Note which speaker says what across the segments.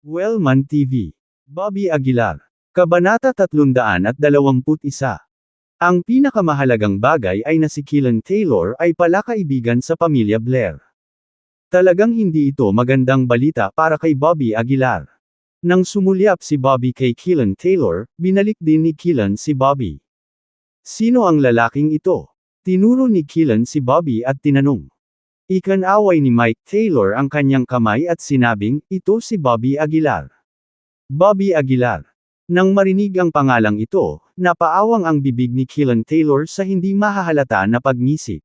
Speaker 1: Wellman TV. Bobby Aguilar. Kabanata 321. Ang pinakamahalagang bagay ay na si Keelan Taylor ay pala kaibigan sa pamilya Blair. Talagang hindi ito magandang balita para kay Bobby Aguilar. Nang sumulyap si Bobby kay Keelan Taylor, binalik din ni Keelan si Bobby. Sino ang lalaking ito? Tinuro ni Keelan si Bobby at tinanong. Ikinaway ni Mike Taylor ang kanyang kamay at sinabing, ito si Bobby Aguilar. Bobby Aguilar. Nang marinig ang pangalang ito, napaawang ang bibig ni Keelan Taylor sa hindi mahahalata na pagngisi.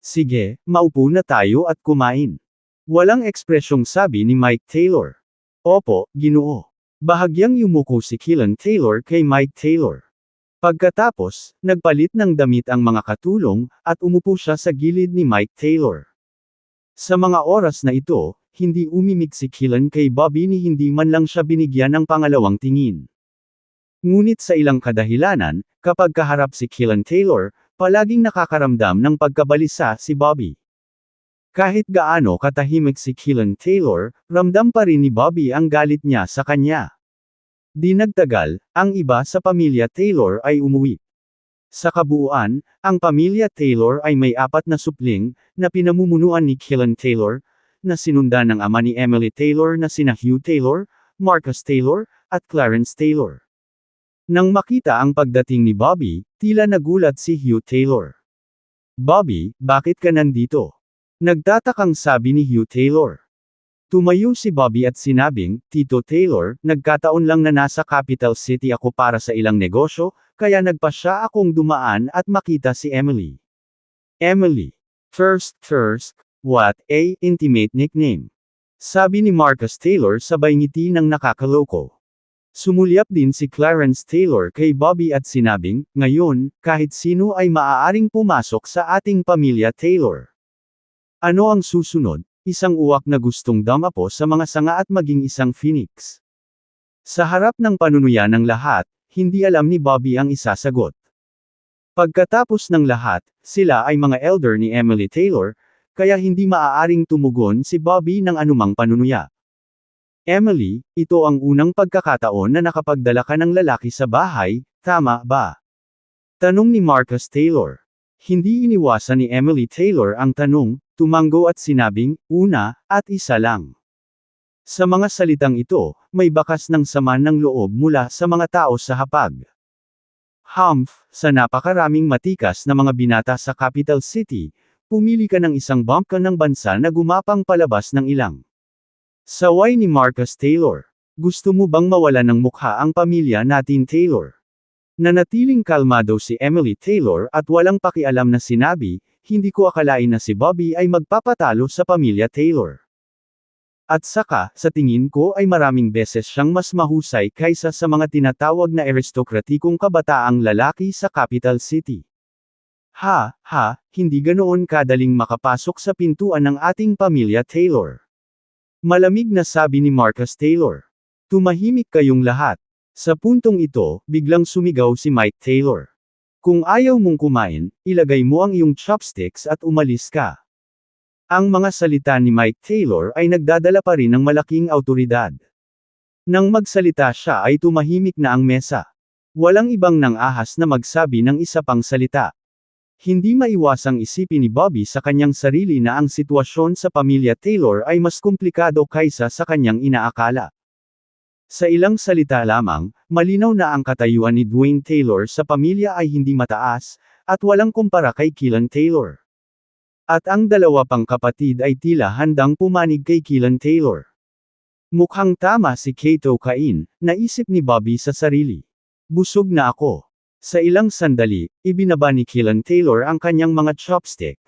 Speaker 1: Sige, maupo na tayo at kumain. Walang ekspresyong sabi ni Mike Taylor. Opo, Ginoo. Bahagyang yumuko si Keelan Taylor kay Mike Taylor. Pagkatapos, nagpalit ng damit ang mga katulong, at umupo siya sa gilid ni Mike Taylor. Sa mga oras na ito, hindi umimik si Keelan kay Bobby ni hindi man lang siya binigyan ng pangalawang tingin. Ngunit sa ilang kadahilanan, kapag kaharap si Keelan Taylor, palaging nakakaramdam ng pagkabalisa si Bobby. Kahit gaano katahimik si Keelan Taylor, ramdam pa rin ni Bobby ang galit niya sa kanya. Di nagtagal, ang iba sa pamilya Taylor ay umuwi. Sa kabuuan, ang pamilya Taylor ay may 4 na supling, na pinamumunuan ni Keelan Taylor, na sinundan ng ama ni Emily Taylor na sina Hugh Taylor, Marcus Taylor, at Clarence Taylor. Nang makita ang pagdating ni Bobby, tila nagulat si Hugh Taylor. Bobby, bakit ka nandito? Nagtatakang sabi ni Hugh Taylor. Tumayo si Bobby at sinabing, Tito Taylor, nagkataon lang na nasa Capital City ako para sa ilang negosyo, kaya nagpasya akong dumaan at makita si Emily. Emily. First, what a intimate nickname. Sabi ni Marcus Taylor sabay ngiti ng nakakaloko. Sumulyap din si Clarence Taylor kay Bobby at sinabing, ngayon, kahit sino ay maaaring pumasok sa ating pamilya Taylor. Ano ang susunod? Isang uwak na gustong damapo sa mga sanga at maging isang phoenix. Sa harap ng panunuyan ng lahat, hindi alam ni Bobby ang isasagot. Pagkatapos ng lahat, sila ay mga elder ni Emily Taylor, kaya hindi maaaring tumugon si Bobby ng anumang panunuya. Emily, ito ang unang pagkakataon na nakapagdala ka ng lalaki sa bahay, tama ba? Tanong ni Marcus Taylor. Hindi iniwasan ni Emily Taylor ang tanong, tumanggo at sinabing, una, at isa lang. Sa mga salitang ito, may bakas ng sama ng loob mula sa mga tao sa hapag. Sa napakaraming matikas na mga binata sa Capital City, pumili ka ng isang bumpka ng bansa na gumapang palabas ng ilang. Saway ni Marcus Taylor. Gusto mo bang mawala ng mukha ang pamilya natin Taylor? Nanatiling kalmado si Emily Taylor at walang pakialam na sinabi, hindi ko akalain na si Bobby ay magpapatalo sa pamilya Taylor. At saka, sa tingin ko ay maraming beses siyang mas mahusay kaysa sa mga tinatawag na aristokratikong kabataang lalaki sa Capital City. Hindi ganoon kadaling makapasok sa pintuan ng ating pamilya Taylor. Malamig na sabi ni Marcus Taylor. Tumahimik kayong lahat. Sa puntong ito, biglang sumigaw si Mike Taylor. Kung ayaw mong kumain, ilagay mo ang iyong chopsticks at umalis ka. Ang mga salita ni Mike Taylor ay nagdadala pa rin ng malaking awtoridad. Nang magsalita siya ay tumahimik na ang mesa. Walang ibang nang-ahas na magsabi ng isa pang salita. Hindi maiwasang isipin ni Bobby sa kanyang sarili na ang sitwasyon sa pamilya Taylor ay mas komplikado kaysa sa kanyang inaakala. Sa ilang salita lamang, malinaw na ang katayuan ni Dwayne Taylor sa pamilya ay hindi mataas, at walang kumpara kay Keelan Taylor. At ang dalawa pang kapatid ay tila handang pumanig kay Keelan Taylor. Mukhang tama si Kato Cain, naisip ni Bobby sa sarili. Busog na ako. Sa ilang sandali, ibinaba ni Keelan Taylor ang kanyang mga chopstick.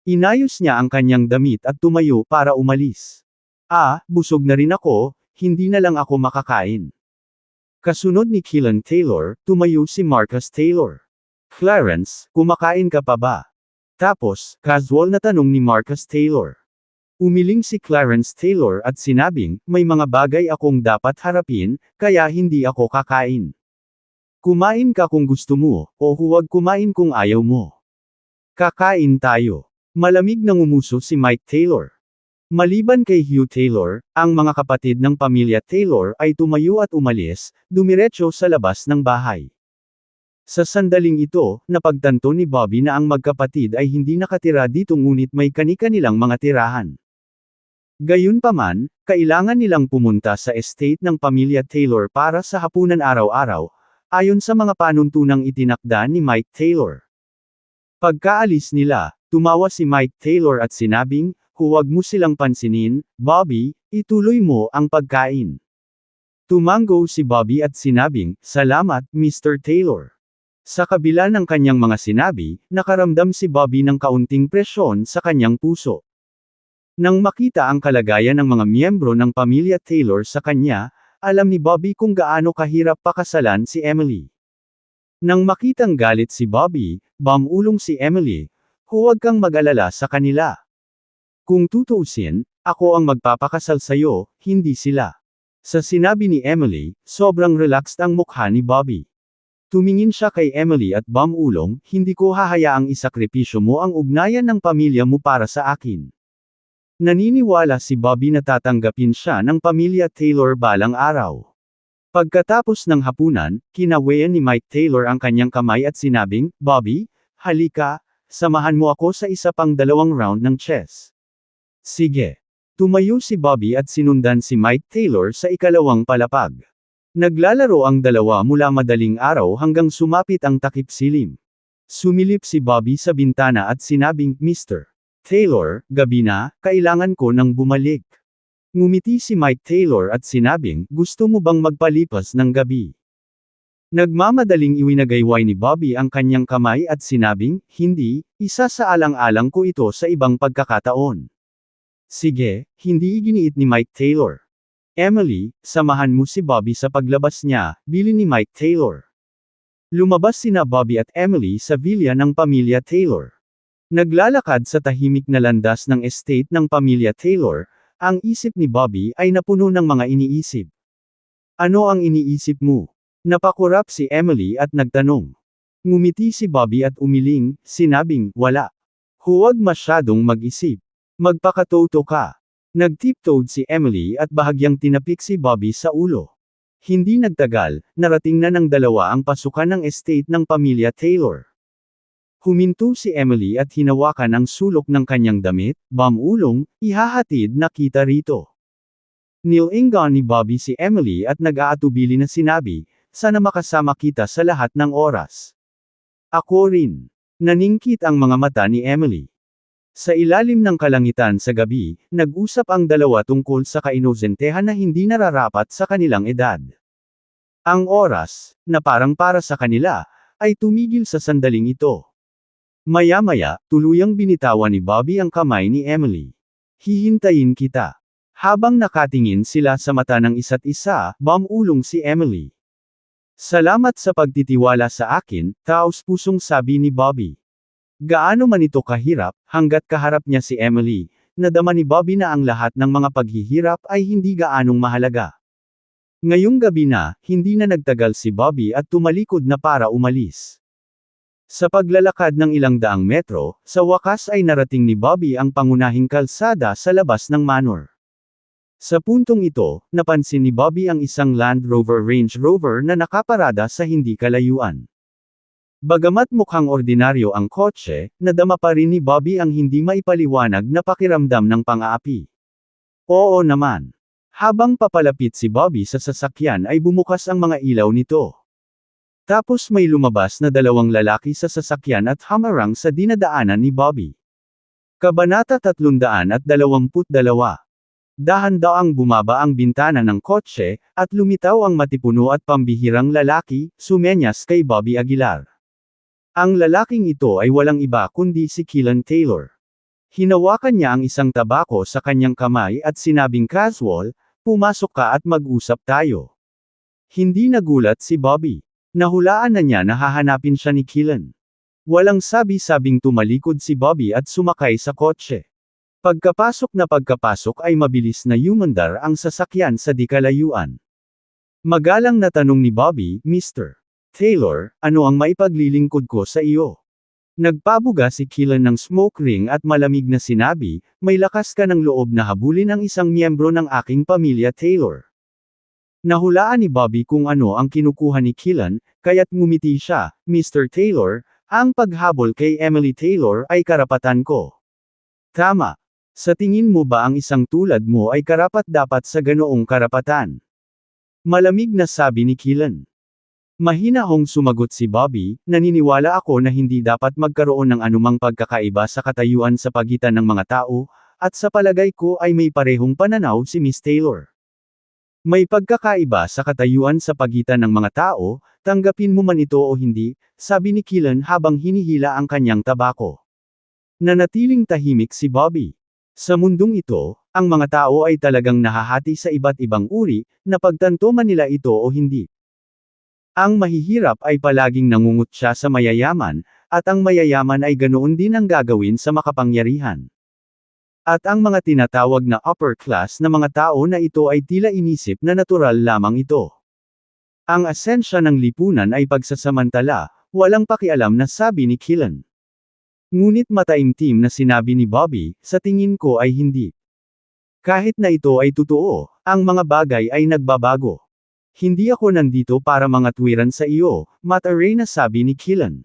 Speaker 1: Inayos niya ang kanyang damit at tumayo para umalis. Busog na rin ako. Hindi na lang ako makakain. Kasunod ni Keelan Taylor, tumayo si Marcus Taylor. Clarence, kumakain ka pa ba? Tapos, casual na tanong ni Marcus Taylor. Umiling si Clarence Taylor at sinabing, may mga bagay akong dapat harapin, kaya hindi ako kakain. Kumain ka kung gusto mo, o huwag kumain kung ayaw mo. Kakain tayo. Malamig na ngumuso si Mike Taylor. Maliban kay Hugh Taylor, ang mga kapatid ng pamilya Taylor ay tumayo at umalis, dumiretso sa labas ng bahay. Sa sandaling ito, napagtanto ni Bobby na ang magkapatid ay hindi nakatira dito ngunit may kani-kanilang mga tirahan. Gayunpaman, kailangan nilang pumunta sa estate ng pamilya Taylor para sa hapunan araw-araw, ayon sa mga panuntunang itinakda ni Mike Taylor. Pagkaalis nila, tumawa si Mike Taylor at sinabing, "Huwag mo silang pansinin, Bobby, ituloy mo ang pagkain." Tumango si Bobby at sinabing, "Salamat, Mr. Taylor." Sa kabila ng kanyang mga sinabi, nakaramdam si Bobby ng kaunting presyon sa kanyang puso. Nang makita ang kalagayan ng mga miyembro ng pamilya Taylor sa kanya, alam ni Bobby kung gaano kahirap pakasalan si Emily. Nang makitang galit si Bobby, bumulong si Emily, "Huwag kang mag-alala sa kanila. Kung tutuusin, ako ang magpapakasal sa'yo, hindi sila." Sa sinabi ni Emily, sobrang relaxed ang mukha ni Bobby. Tumingin siya kay Emily at bumulong, "Hindi ko hahayaang isakripisyo mo ang ugnayan ng pamilya mo para sa akin." Naniniwala si Bobby na tatanggapin siya ng pamilya Taylor balang araw. Pagkatapos ng hapunan, kinawayan ni Mike Taylor ang kanyang kamay at sinabing, "Bobby, halika, samahan mo ako sa isa pang 2 round ng chess." "Sige." Tumayo si Bobby at sinundan si Mike Taylor sa ikalawang palapag. Naglalaro ang dalawa mula madaling araw hanggang sumapit ang takip silim. Sumilip si Bobby sa bintana at sinabing, "Mr. Taylor, gabi na, kailangan ko nang bumalik." Ngumiti si Mike Taylor at sinabing, "Gusto mo bang magpalipas ng gabi?" Nagmamadaling iwinagayway ni Bobby ang kanyang kamay at sinabing, "Hindi, isa sa alang-alang ko ito sa ibang pagkakataon." "Sige," hindi iginiit ni Mike Taylor. "Emily, samahan mo si Bobby sa paglabas niya," bilin ni Mike Taylor. Lumabas sina Bobby at Emily sa villa ng pamilya Taylor. Naglalakad sa tahimik na landas ng estate ng pamilya Taylor, ang isip ni Bobby ay napuno ng mga iniisip. "Ano ang iniisip mo?" Napakurap si Emily at nagtanong. Ngumiti si Bobby at umiling, sinabing, "Wala. Huwag masyadong mag-isip. Magpakatoto ka." Nagtiptoed si Emily at bahagyang tinapik si Bobby sa ulo. Hindi nagtagal, narating na ng dalawa ang pasukan ng estate ng pamilya Taylor. Huminto si Emily at hinawakan ang sulok ng kanyang damit, bumulong, "Ihahatid na kita rito." Nilingan ni Bobby si Emily at nag-aatubili na sinabi, "Sana makasama kita sa lahat ng oras." "Ako rin." Naningkit ang mga mata ni Emily. Sa ilalim ng kalangitan sa gabi, nag-usap ang dalawa tungkol sa kainosentehan na hindi nararapat sa kanilang edad. Ang oras, na parang para sa kanila, ay tumigil sa sandaling ito. Maya-maya, tuluyang binitawan ni Bobby ang kamay ni Emily. "Hihintayin kita." Habang nakatingin sila sa mata ng isa't isa, bumulong si Emily. "Salamat sa pagtitiwala sa akin," taos-pusong sabi ni Bobby. Gaano man ito kahirap, hanggat kaharap niya si Emily, nadama ni Bobby na ang lahat ng mga paghihirap ay hindi gaanong mahalaga. Ngayong gabi na, hindi na nagtagal si Bobby at tumalikod na para umalis. Sa paglalakad ng ilang daang metro, sa wakas ay narating ni Bobby ang pangunahing kalsada sa labas ng manor. Sa puntong ito, napansin ni Bobby ang isang Land Rover Range Rover na nakaparada sa hindi kalayuan. Bagamat mukhang ordinaryo ang kotse, nadama pa rin ni Bobby ang hindi maipaliwanag na pakiramdam ng pang-aapi. Oo naman. Habang papalapit si Bobby sa sasakyan ay bumukas ang mga ilaw nito. Tapos may lumabas na 2 lalaki sa sasakyan at hamarang sa dinadaanan ni Bobby. Kabanata 322. Dahan-daang bumaba ang bintana ng kotse, at lumitaw ang matipuno at pambihirang lalaki, sumenyas kay Bobby Aguilar. Ang lalaking ito ay walang iba kundi si Keelan Taylor. Hinawakan niya ang isang tabako sa kanyang kamay at sinabing casual, "Pumasok ka at mag-usap tayo." Hindi nagulat si Bobby. Nahulaan na niya na hahanapin siya ni Keelan. Walang sabi-sabing tumalikod si Bobby at sumakay sa kotse. Pagkapasok ay mabilis na yumandar ang sasakyan sa di kalayuan. Magalang na tanong ni Bobby, "Mr. Taylor, ano ang maipaglilingkod ko sa iyo?" Nagpabuga si Killen ng smoke ring at malamig na sinabi, may lakas ka ng loob na habulin ang isang miyembro ng aking pamilya Taylor. Nahulaan ni Bobby kung ano ang kinukuha ni Killen, kaya't ngumiti siya, Mr. Taylor, ang paghabol kay Emily Taylor ay karapatan ko. Tama. Sa tingin mo ba ang isang tulad mo ay karapat-dapat sa ganoong karapatan? Malamig na sabi ni Killen. Mahinahong sumagot si Bobby, naniniwala ako na hindi dapat magkaroon ng anumang pagkakaiba sa katayuan sa pagitan ng mga tao, at sa palagay ko ay may parehong pananaw si Miss Taylor. May pagkakaiba sa katayuan sa pagitan ng mga tao, tanggapin mo man ito o hindi, sabi ni Killen habang hinihila ang kanyang tabako. Nanatiling tahimik si Bobby. Sa mundong ito, ang mga tao ay talagang nahahati sa iba't ibang uri, napagtanto man nila ito o hindi. Ang mahihirap ay palaging nangungutya sa mayayaman, at ang mayayaman ay ganoon din ang gagawin sa makapangyarihan. At ang mga tinatawag na upper class na mga tao na ito ay tila inisip na natural lamang ito. Ang asensya ng lipunan ay pagsasamantala, walang pakialam na sabi ni Killen. Ngunit mataimtim na sinabi ni Bobby, sa tingin ko ay hindi. Kahit na ito ay totoo, ang mga bagay ay nagbabago. Hindi ako nandito para mangatwiran sa iyo, mataray na sabi ni Killen.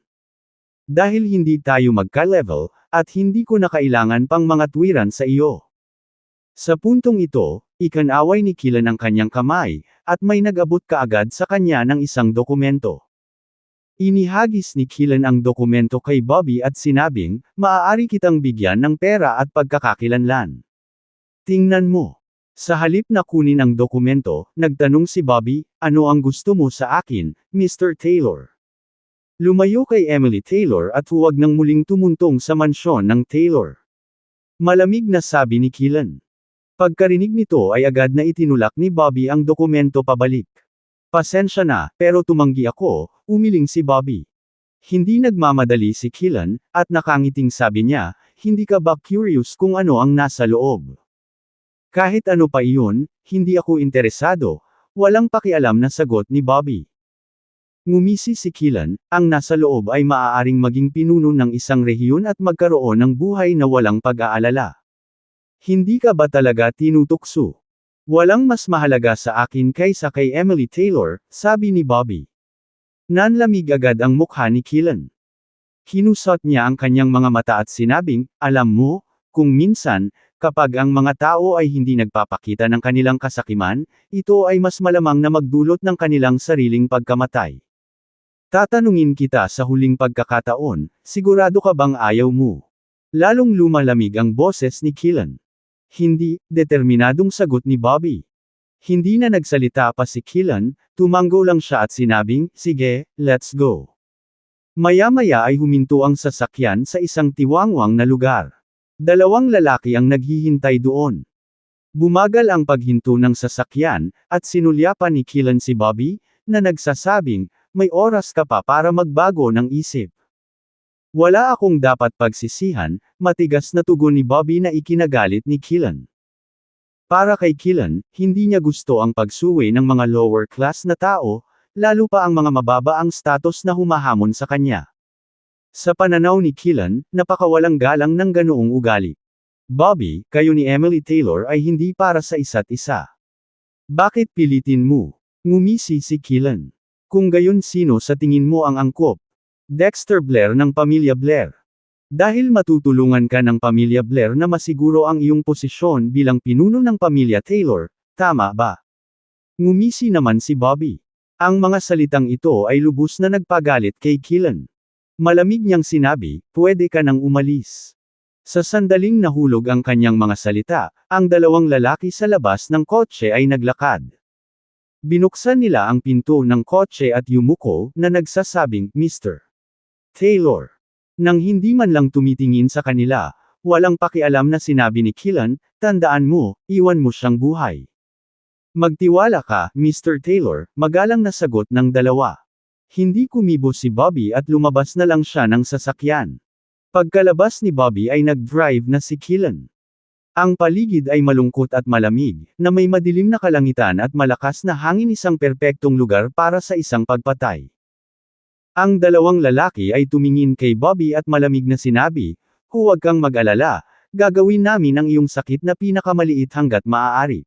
Speaker 1: Dahil hindi tayo magka-level, at hindi ko na kailangan pang mangatwiran sa iyo. Sa puntong ito, ikanaway ni Killen ang kanyang kamay, at may nag-abot kaagad sa kanya ng isang dokumento. Inihagis ni Killen ang dokumento kay Bobby at sinabing, maaari kitang bigyan ng pera at pagkakakilanlan. Tingnan mo. Sa halip na kunin ang dokumento, nagtanong si Bobby, ano ang gusto mo sa akin, Mr. Taylor? Lumayo kay Emily Taylor at huwag nang muling tumuntong sa mansyon ng Taylor. Malamig na sabi ni Killen. Pagkarinig nito ay agad na itinulak ni Bobby ang dokumento pabalik. Pasensya na, pero tumanggi ako, umiling si Bobby. Hindi nagmamadali si Killen, at nakangiting sabi niya, hindi ka ba curious kung ano ang nasa loob? Kahit ano pa iyon, hindi ako interesado, walang pakialam na sagot ni Bobby. Ngumisi si Killen, ang nasa loob ay maaaring maging pinuno ng isang rehiyon at magkaroon ng buhay na walang pag-aalala. Hindi ka ba talaga tinutukso? Walang mas mahalaga sa akin kaysa kay Emily Taylor, sabi ni Bobby. Nanlamig agad ang mukha ni Killen. Kinusot niya ang kanyang mga mata at sinabing, alam mo, kung minsan, kapag ang mga tao ay hindi nagpapakita ng kanilang kasakiman, ito ay mas malamang na magdulot ng kanilang sariling pagkamatay. Tatanungin kita sa huling pagkakataon, sigurado ka bang ayaw mo? Lalong lumalamig ang boses ni Killen. Hindi, determinadong sagot ni Bobby. Hindi na nagsalita pa si Killen, tumango lang siya at sinabing, sige, let's go. Maya-maya ay huminto ang sasakyan sa isang tiwangwang na lugar. Dalawang lalaki ang naghihintay doon. Bumagal ang paghinto ng sasakyan, at sinulyapan ni Killen si Bobby, na nagsasabing, may oras ka pa para magbago ng isip. Wala akong dapat pagsisihan, matigas na tugon ni Bobby na ikinagalit ni Killen. Para kay Killen, hindi niya gusto ang pagsuwi ng mga lower class na tao, lalo pa ang mga mababa ang status na humahamon sa kanya. Sa pananaw ni Killen, napakawalang galang ng ganoong ugali. Bobby, kayo ni Emily Taylor ay hindi para sa isa't isa. Bakit pilitin mo? Ngumisi si Killen. Kung gayon sino sa tingin mo ang angkop? Dexter Blair ng pamilya Blair. Dahil matutulungan ka ng pamilya Blair na masiguro ang iyong posisyon bilang pinuno ng pamilya Taylor, tama ba? Ngumisi naman si Bobby. Ang mga salitang ito ay lubos na nagpagalit kay Killen. Malamig niyang sinabi, pwede ka nang umalis. Sa sandaling nahulog ang kanyang mga salita, ang dalawang lalaki sa labas ng kotse ay naglakad. Binuksan nila ang pinto ng kotse at yumuko, na nagsasabing, Mr. Taylor. Nang hindi man lang tumitingin sa kanila, walang pakialam na sinabi ni Killen, tandaan mo, iwan mo siyang buhay. Magtiwala ka, Mr. Taylor, magalang na sagot ng dalawa. Hindi kumibo si Bobby at lumabas na lang siya ng sasakyan. Pagkalabas ni Bobby ay nag-drive na si Killen. Ang paligid ay malungkot at malamig, na may madilim na kalangitan at malakas na hangin, isang perpektong lugar para sa isang pagpatay. Ang dalawang lalaki ay tumingin kay Bobby at malamig na sinabi, "Huwag kang mag-alala, gagawin namin ang iyong sakit na pinakamaliit hanggat maaari."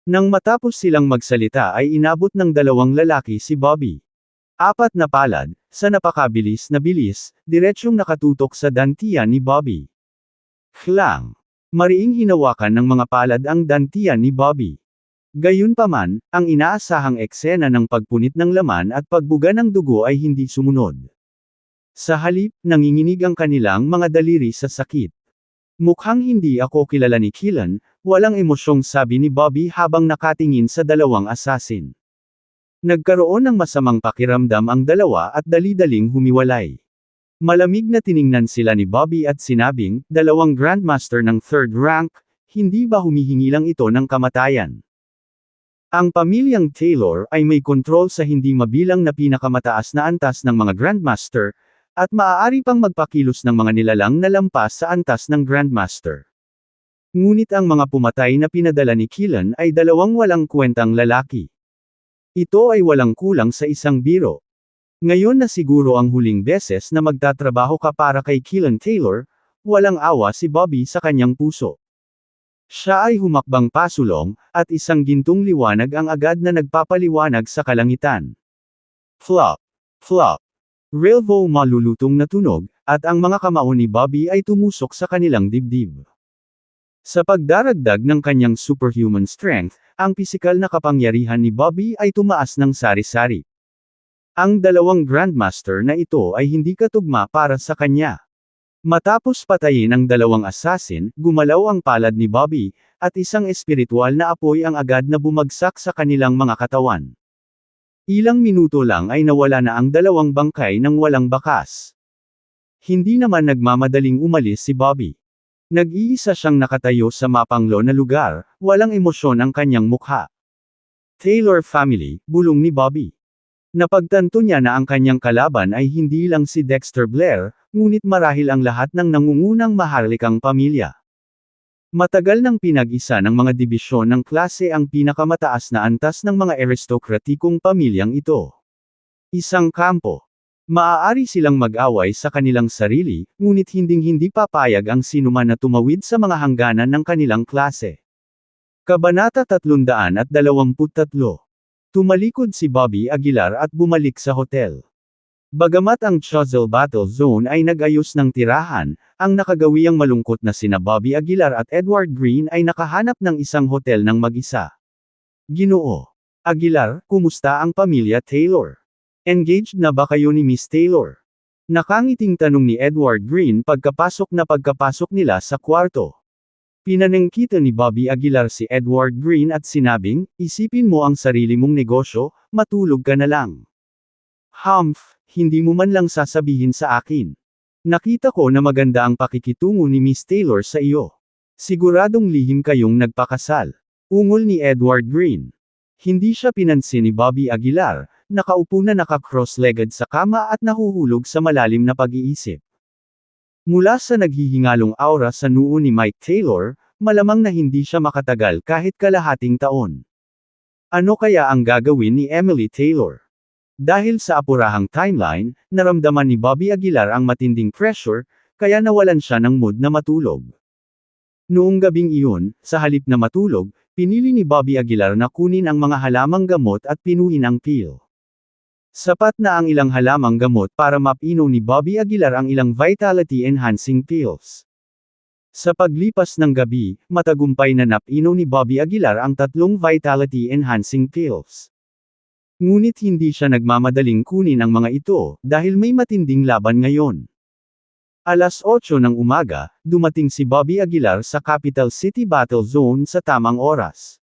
Speaker 1: Nang matapos silang magsalita ay inabot ng dalawang lalaki si Bobby. Apat na palad, sa napakabilis na bilis, diretsyong nakatutok sa dantian ni Bobby. Klang! Mariing hinawakan ng mga palad ang dantian ni Bobby. Gayunpaman, ang inaasahang eksena ng pagpunit ng laman at pagbuga ng dugo ay hindi sumunod. Sa halip, nanginginig ang kanilang mga daliri sa sakit. "Mukhang hindi ako kilala ni Killen," walang emosyong sabi ni Bobby habang nakatingin sa dalawang assassin. Nagkaroon ng masamang pakiramdam ang dalawa at dali-daling humiwalay. Malamig na tiningnan sila ni Bobby at sinabing, "Dalawang Grandmaster ng 3rd rank, hindi ba humihingi lang ito ng kamatayan?" Ang pamilyang Taylor ay may kontrol sa hindi mabilang na pinakamataas na antas ng mga Grandmaster, at maaari pang magpakilos ng mga nilalang na lampas sa antas ng Grandmaster. Ngunit ang mga pumatay na pinadala ni Killen ay dalawang walang kwentang lalaki. Ito ay walang kulang sa isang biro. Ngayon na siguro ang huling beses na magtatrabaho ka para kay Killen Taylor, walang awa si Bobby sa kanyang puso. Siya ay humakbang pasulong, at isang gintong liwanag ang agad na nagpapaliwanag sa kalangitan. Flop! Flop! Relvo malulutong na tunog, at ang mga kamao ni Bobby ay tumusok sa kanilang dibdib. Sa pagdaragdag ng kanyang superhuman strength, ang pisikal na kapangyarihan ni Bobby ay tumaas ng sari-sari. Ang dalawang Grandmaster na ito ay hindi katugma para sa kanya. Matapos patayin ang dalawang assassin, gumalaw ang palad ni Bobby, at isang espiritual na apoy ang agad na bumagsak sa kanilang mga katawan. Ilang minuto lang ay nawala na ang dalawang bangkay ng walang bakas. Hindi naman nagmamadaling umalis si Bobby. Nag-iisa siyang nakatayo sa mapanglo na lugar, walang emosyon ang kanyang mukha. "Taylor family," bulong ni Bobby. Napagtanto niya na ang kanyang kalaban ay hindi lang si Dexter Blair, ngunit marahil ang lahat ng nangungunang maharlikang pamilya. Matagal nang pinag-isa ng mga dibisyon ng klase ang pinakamataas na antas ng mga aristokratikong pamilyang ito. Isang kampo. Maaari silang mag-away sa kanilang sarili, ngunit hinding-hindi papayag ang sinuman na tumawid sa mga hangganan ng kanilang klase. Kabanata 323. Tumalikod si Bobby Aguilar at bumalik sa hotel. Bagamat ang Choiseul Battle Zone ay nag-ayos ng tirahan, ang nakagawiang malungkot na sina Bobby Aguilar at Edward Green ay nakahanap ng isang hotel ng mag-isa. "Ginoo Aguilar, kumusta ang pamilya Taylor? Engaged na ba kayo ni Miss Taylor?" Nakangiting tanong ni Edward Green pagkapasok nila sa kwarto. Pinanengkita ni Bobby Aguilar si Edward Green at sinabing, "Isipin mo ang sarili mong negosyo, matulog ka na lang. Humph, hindi mo man lang sasabihin sa akin. Nakita ko na maganda ang pakikitungo ni Miss Taylor sa iyo. Siguradong lihim kayong nagpakasal." Ungol ni Edward Green. Hindi siya pinansin ni Bobby Aguilar, nakaupo na naka-cross-legged sa kama at nahuhulog sa malalim na pag-iisip. Mula sa naghihingalong aura sa noo ni Mike Taylor, malamang na hindi siya makatagal kahit kalahating taon. Ano kaya ang gagawin ni Emily Taylor? Dahil sa apurahang timeline, naramdaman ni Bobby Aguilar ang matinding pressure, kaya nawalan siya ng mood na matulog. Noong gabing iyon, sa halip na matulog, pinili ni Bobby Aguilar na kunin ang mga halamang gamot at pinuin ang pill. Sapat na ang ilang halamang gamot para mapainom ni Bobby Aguilar ang ilang vitality-enhancing pills. Sa paglipas ng gabi, matagumpay na napainom ni Bobby Aguilar ang 3 vitality-enhancing pills. Ngunit hindi siya nagmamadaling kunin ang mga ito, dahil may matinding laban ngayon. Alas 8 ng umaga, dumating si Bobby Aguilar sa Capital City Battle Zone sa tamang oras.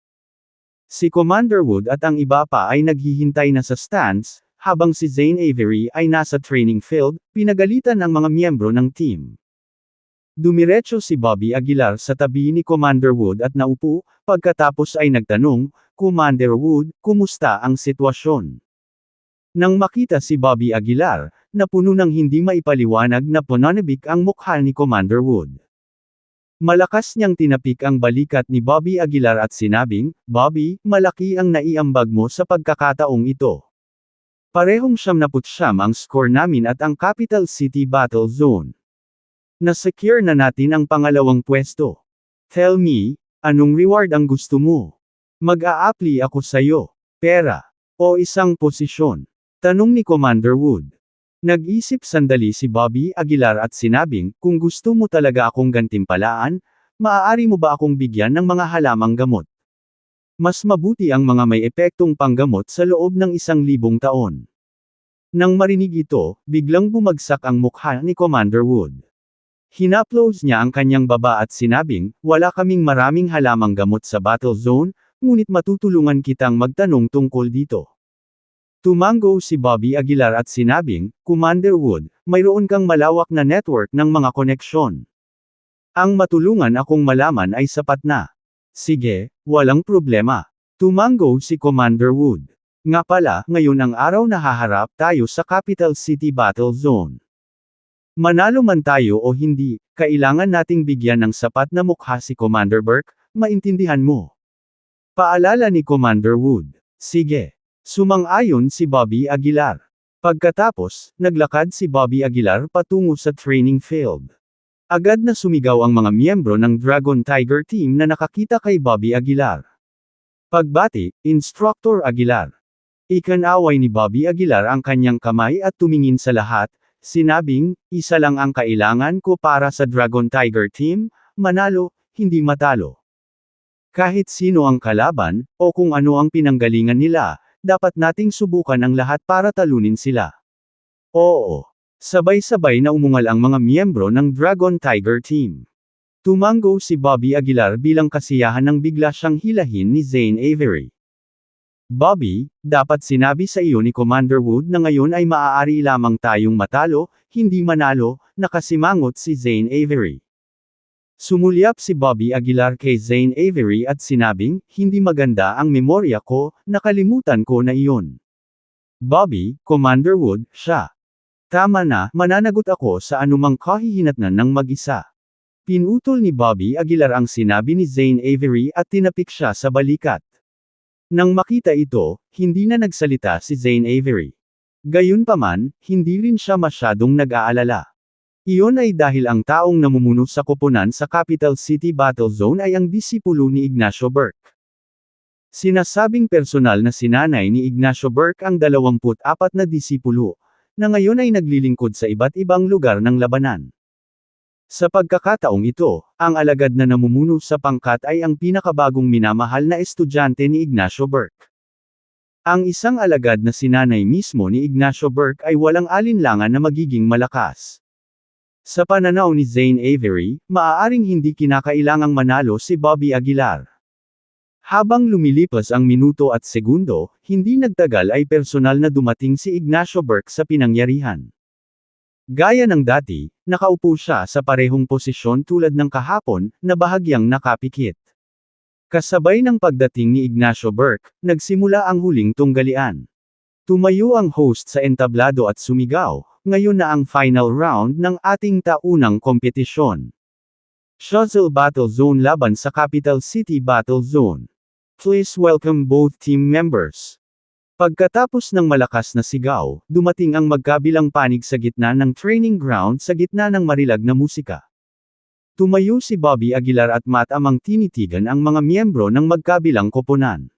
Speaker 1: Si Commander Wood at ang iba pa ay naghihintay na sa stands, habang si Zane Avery ay nasa training field, pinagalitan ang mga miyembro ng team. Dumiretso si Bobby Aguilar sa tabi ni Commander Wood at naupo, pagkatapos ay nagtanong, "Commander Wood, kumusta ang sitwasyon?" Nang makita si Bobby Aguilar, napuno ng hindi maipaliwanag na pananabik ang mukha ni Commander Wood. Malakas niyang tinapik ang balikat ni Bobby Aguilar at sinabing, "Bobby, malaki ang naiambag mo sa pagkakataong ito. Parehong 79 ang score namin at ang Capital City Battle Zone. Nasecure na natin ang pangalawang pwesto. Tell me, anong reward ang gusto mo? Mag-a-apply ako sa'yo. Pera. O isang posisyon? Tanong ni Commander Wood. Nag-isip sandali si Bobby Aguilar at sinabing, kung gusto mo talaga akong gantimpalaan, maaari mo ba akong bigyan ng mga halamang gamot? Mas mabuti ang mga may epektong panggamot sa loob ng 1,000 taon. Nang marinig ito, biglang bumagsak ang mukha ni Commander Wood. Hinaplos niya ang kanyang baba at sinabing, wala kaming maraming halamang gamot sa battle zone, ngunit matutulungan kitang magtanong tungkol dito. Tumango si Bobby Aguilar at sinabing, Commander Wood, mayroon kang malawak na network ng mga koneksyon. Ang matulungan akong malaman ay sapat na. Sige, walang problema. Tumango si Commander Wood. Nga pala, ngayon ang araw na haharap tayo sa Capital City Battle Zone. Manalo man tayo o hindi, kailangan nating bigyan ng sapat na mukha si Commander Burke, maintindihan mo. Paalala ni Commander Wood. Sige. Sumang-ayon si Bobby Aguilar. Pagkatapos, naglakad si Bobby Aguilar patungo sa training field. Agad na sumigaw ang mga miyembro ng Dragon Tiger team na nakakita kay Bobby Aguilar. Pagbati, Instructor Aguilar. Ikanaway ni Bobby Aguilar ang kanyang kamay at tumingin sa lahat, sinabing, isa lang ang kailangan ko para sa Dragon Tiger team, manalo, hindi matalo. Kahit sino ang kalaban, o kung ano ang pinanggalingan nila, dapat nating subukan ang lahat para talunin sila. Oo. Sabay-sabay na umungal ang mga miyembro ng Dragon Tiger team. Tumango si Bobby Aguilar bilang kasiyahan nang bigla siyang hilahin ni Zane Avery. Bobby, dapat sinabi sa iyo ni Commander Wood na ngayon ay maaari lamang tayong matalo, hindi manalo, nakasimangot si Zane Avery. Sumulyap si Bobby Aguilar kay Zane Avery at sinabing, hindi maganda ang memorya ko, nakalimutan ko na iyon. Bobby, Commander Wood, siya. Tama na, mananagot ako sa anumang kahihinatnan ng mag-isa. Pinutol ni Bobby Aguilar ang sinabi ni Zane Avery at tinapik siya sa balikat. Nang makita ito, hindi na nagsalita si Zane Avery. Gayunpaman, hindi rin siya masyadong nag-aalala. Iyon ay dahil ang taong namumuno sa koponan sa Capital City Battle Zone ay ang disipulo ni Ignacio Burke. Sinasabing personal na sinanay ni Ignacio Burke ang 24 na disipulo, na ngayon ay naglilingkod sa iba't ibang lugar ng labanan. Sa pagkakataong ito, ang alagad na namumuno sa pangkat ay ang pinakabagong minamahal na estudyante ni Ignacio Burke. Ang isang alagad na sinanay mismo ni Ignacio Burke ay walang alinlangan na magiging malakas. Sa pananaw ni Zane Avery, maaaring hindi kinakailangang manalo si Bobby Aguilar. Habang lumilipas ang minuto at segundo, hindi nagtagal ay personal na dumating si Ignacio Burke sa pinangyarihan. Gaya ng dati, nakaupo siya sa parehong posisyon tulad ng kahapon, na bahagyang nakapikit. Kasabay ng pagdating ni Ignacio Burke, nagsimula ang huling tunggalian. Tumayo ang host sa entablado at sumigaw, ngayon na ang final round ng ating taunang kompetisyon. Shuttle Battle Zone laban sa Capital City Battle Zone. Please welcome both team members. Pagkatapos ng malakas na sigaw, dumating ang magkabilang panig sa gitna ng training ground sa gitna ng marilag na musika. Tumayo si Bobby Aguilar at matamang tinitigan ang mga miyembro ng magkabilang koponan.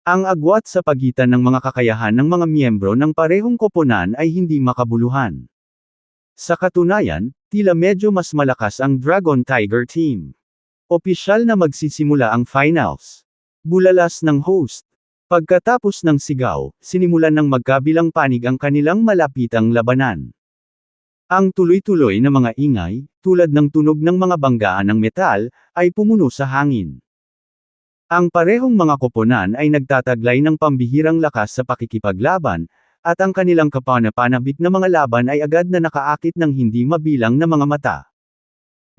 Speaker 1: Ang agwat sa pagitan ng mga kakayahan ng mga miyembro ng parehong koponan ay hindi makabuluhan. Sa katunayan, tila medyo mas malakas ang Dragon Tiger team. Opisyal na magsisimula ang finals. Bulalas ng host. Pagkatapos ng sigaw, sinimulan ng magkabilang panig ang kanilang malapitang labanan. Ang tuloy-tuloy na mga ingay, tulad ng tunog ng mga banggaan ng metal, ay pumuno sa hangin. Ang parehong mga koponan ay nagtataglay ng pambihirang lakas sa pakikipaglaban, at ang kanilang kapanapanabik na mga laban ay agad na nakaakit ng hindi mabilang na mga mata.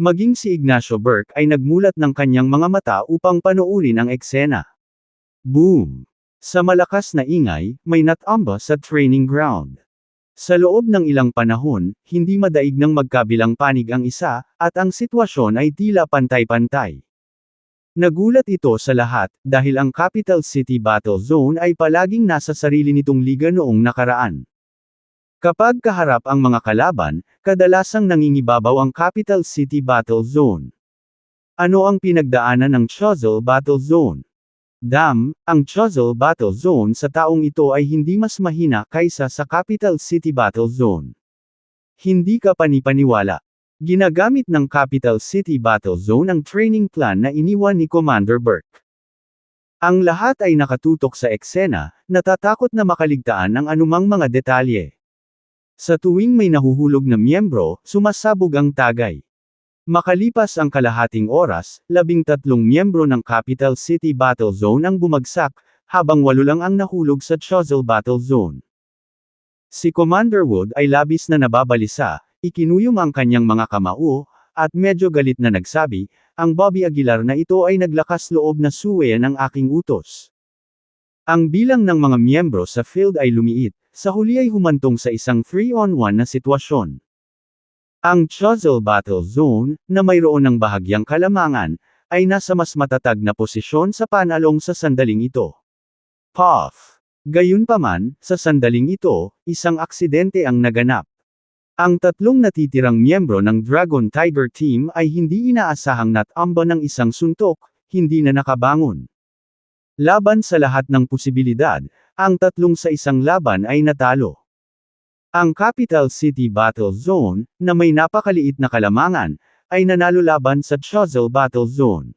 Speaker 1: Maging si Ignacio Burke ay nagmulat ng kanyang mga mata upang panoorin ang eksena. Boom! Sa malakas na ingay, may natamba sa training ground. Sa loob ng ilang panahon, hindi madaig ng magkabilang panig ang isa, at ang sitwasyon ay tila pantay-pantay. Nagulat ito sa lahat, dahil ang Capital City Battle Zone ay palaging nasa sarili nitong liga noong nakaraan. Kapag kaharap ang mga kalaban, kadalasang nangingibabaw ang Capital City Battle Zone. Ano ang pinagdaanan ng Choiseul Battle Zone? Ang Choiseul Battle Zone sa taong ito ay hindi mas mahina kaysa sa Capital City Battle Zone. Hindi ka panipaniwala. Ginagamit ng Capital City Battle Zone ang training plan na iniwan ni Commander Burke. Ang lahat ay nakatutok sa eksena, natatakot na makaligtaan ang anumang mga detalye. Sa tuwing may nahuhulog na miyembro, sumasabog ang tagay. Makalipas ang kalahating oras, 13 miyembro ng Capital City Battle Zone ang bumagsak, habang 8 lang ang nahulog sa Choiseul Battle Zone. Si Commander Wood ay labis na nababalisa, ikinuyom ang kanyang mga kamao, at medyo galit na nagsabi, ang Bobby Aguilar na ito ay naglakas loob na suwayan ang aking utos. Ang bilang ng mga miyembro sa field ay lumiit, sa huli ay humantong sa isang 3-on-1 na sitwasyon. Ang Choiseul Battle Zone, na mayroon ng bahagyang kalamangan, ay nasa mas matatag na posisyon sa panalong sa sandaling ito. Puff! Gayunpaman, sa sandaling ito, isang aksidente ang naganap. Ang 3 natitirang miyembro ng Dragon Tiger Team ay hindi inaasahang natamba ng isang suntok, hindi na nakabangon. Laban sa lahat ng posibilidad, ang 3 sa isang laban ay natalo. Ang Capital City Battle Zone, na may napakaliit na kalamangan, ay nanalo laban sa Choiseul Battle Zone.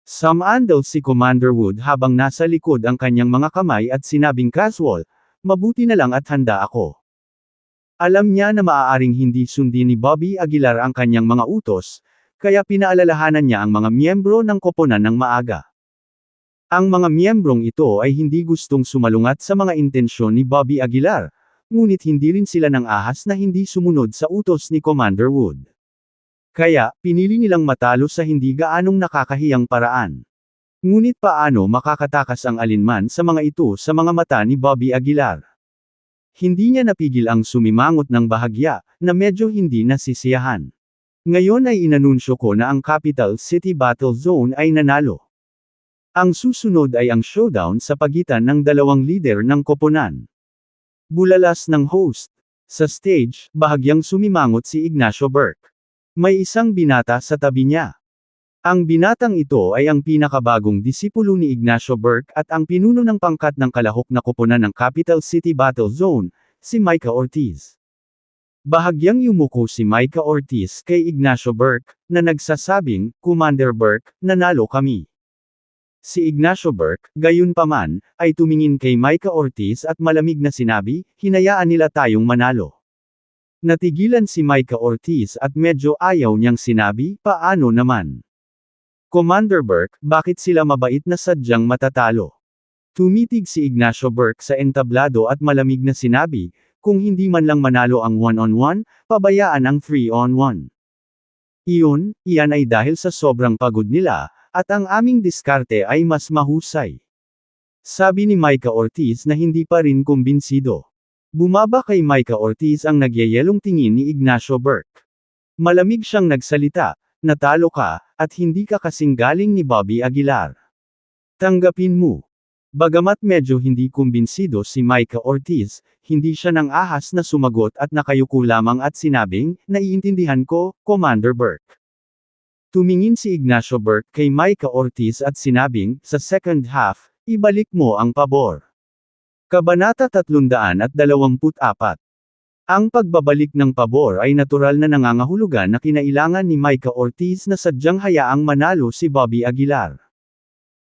Speaker 1: Sumandal si Commander Wood habang nasa likod ang kanyang mga kamay at sinabing casual, mabuti na lang at handa ako. Alam niya na maaaring hindi sundin ni Bobby Aguilar ang kanyang mga utos, kaya pinaalalahanan niya ang mga miyembro ng koponan ng maaga. Ang mga miyembrong ito ay hindi gustong sumalungat sa mga intensyon ni Bobby Aguilar, ngunit hindi rin sila ng ahas na hindi sumunod sa utos ni Commander Wood. Kaya, pinili nilang matalo sa hindi gaanong nakakahiyang paraan. Ngunit paano makakatakas ang alinman sa mga ito sa mga mata ni Bobby Aguilar? Hindi niya napigil ang sumimangot ng bahagya, na medyo hindi nasisiyahan. Ngayon ay inanunsyo ko na ang Capital City Battle Zone ay nanalo. Ang susunod ay ang showdown sa pagitan ng 2 lider ng koponan. Bulalas ng host. Sa stage, bahagyang sumimangot si Ignacio Burke. May isang binata sa tabi niya. Ang binatang ito ay ang pinakabagong disipulo ni Ignacio Burke at ang pinuno ng pangkat ng kalahok na koponan ng Capital City Battle Zone, si Micah Ortiz. Bahagyang yumuko si Micah Ortiz kay Ignacio Burke, na nagsasabing, Commander Burke, nanalo kami. Si Ignacio Burke, gayunpaman, ay tumingin kay Micah Ortiz at malamig na sinabi, hinayaan nila tayong manalo. Natigilan si Micah Ortiz at medyo ayaw niyang sinabi, paano naman? Commander Burke, bakit sila mabait na sadyang matatalo? Tumitig si Ignacio Burke sa entablado at malamig na sinabi, kung hindi man lang manalo ang 1-on-1, pabayaan ang 3-on-1. Iyan ay dahil sa sobrang pagod nila, at ang aming diskarte ay mas mahusay. Sabi ni Micah Ortiz na hindi pa rin kumbinsido. Bumaba kay Micah Ortiz ang nagyayelong tingin ni Ignacio Burke. Malamig siyang nagsalita, natalo ka, at hindi ka kasing galing ni Bobby Aguilar. Tanggapin mo. Bagamat medyo hindi kumbinsido si Micah Ortiz, hindi siya nang ahas na sumagot at nakayuko lamang at sinabing, naiintindihan ko, Commander Burke. Tumingin si Ignacio Burke kay Micah Ortiz at sinabing, sa second half, ibalik mo ang pabor. Kabanata 324. Ang pagbabalik ng pabor ay natural na nangangahulugan na kinailangan ni Micah Ortiz na sadyang hayaang manalo si Bobby Aguilar.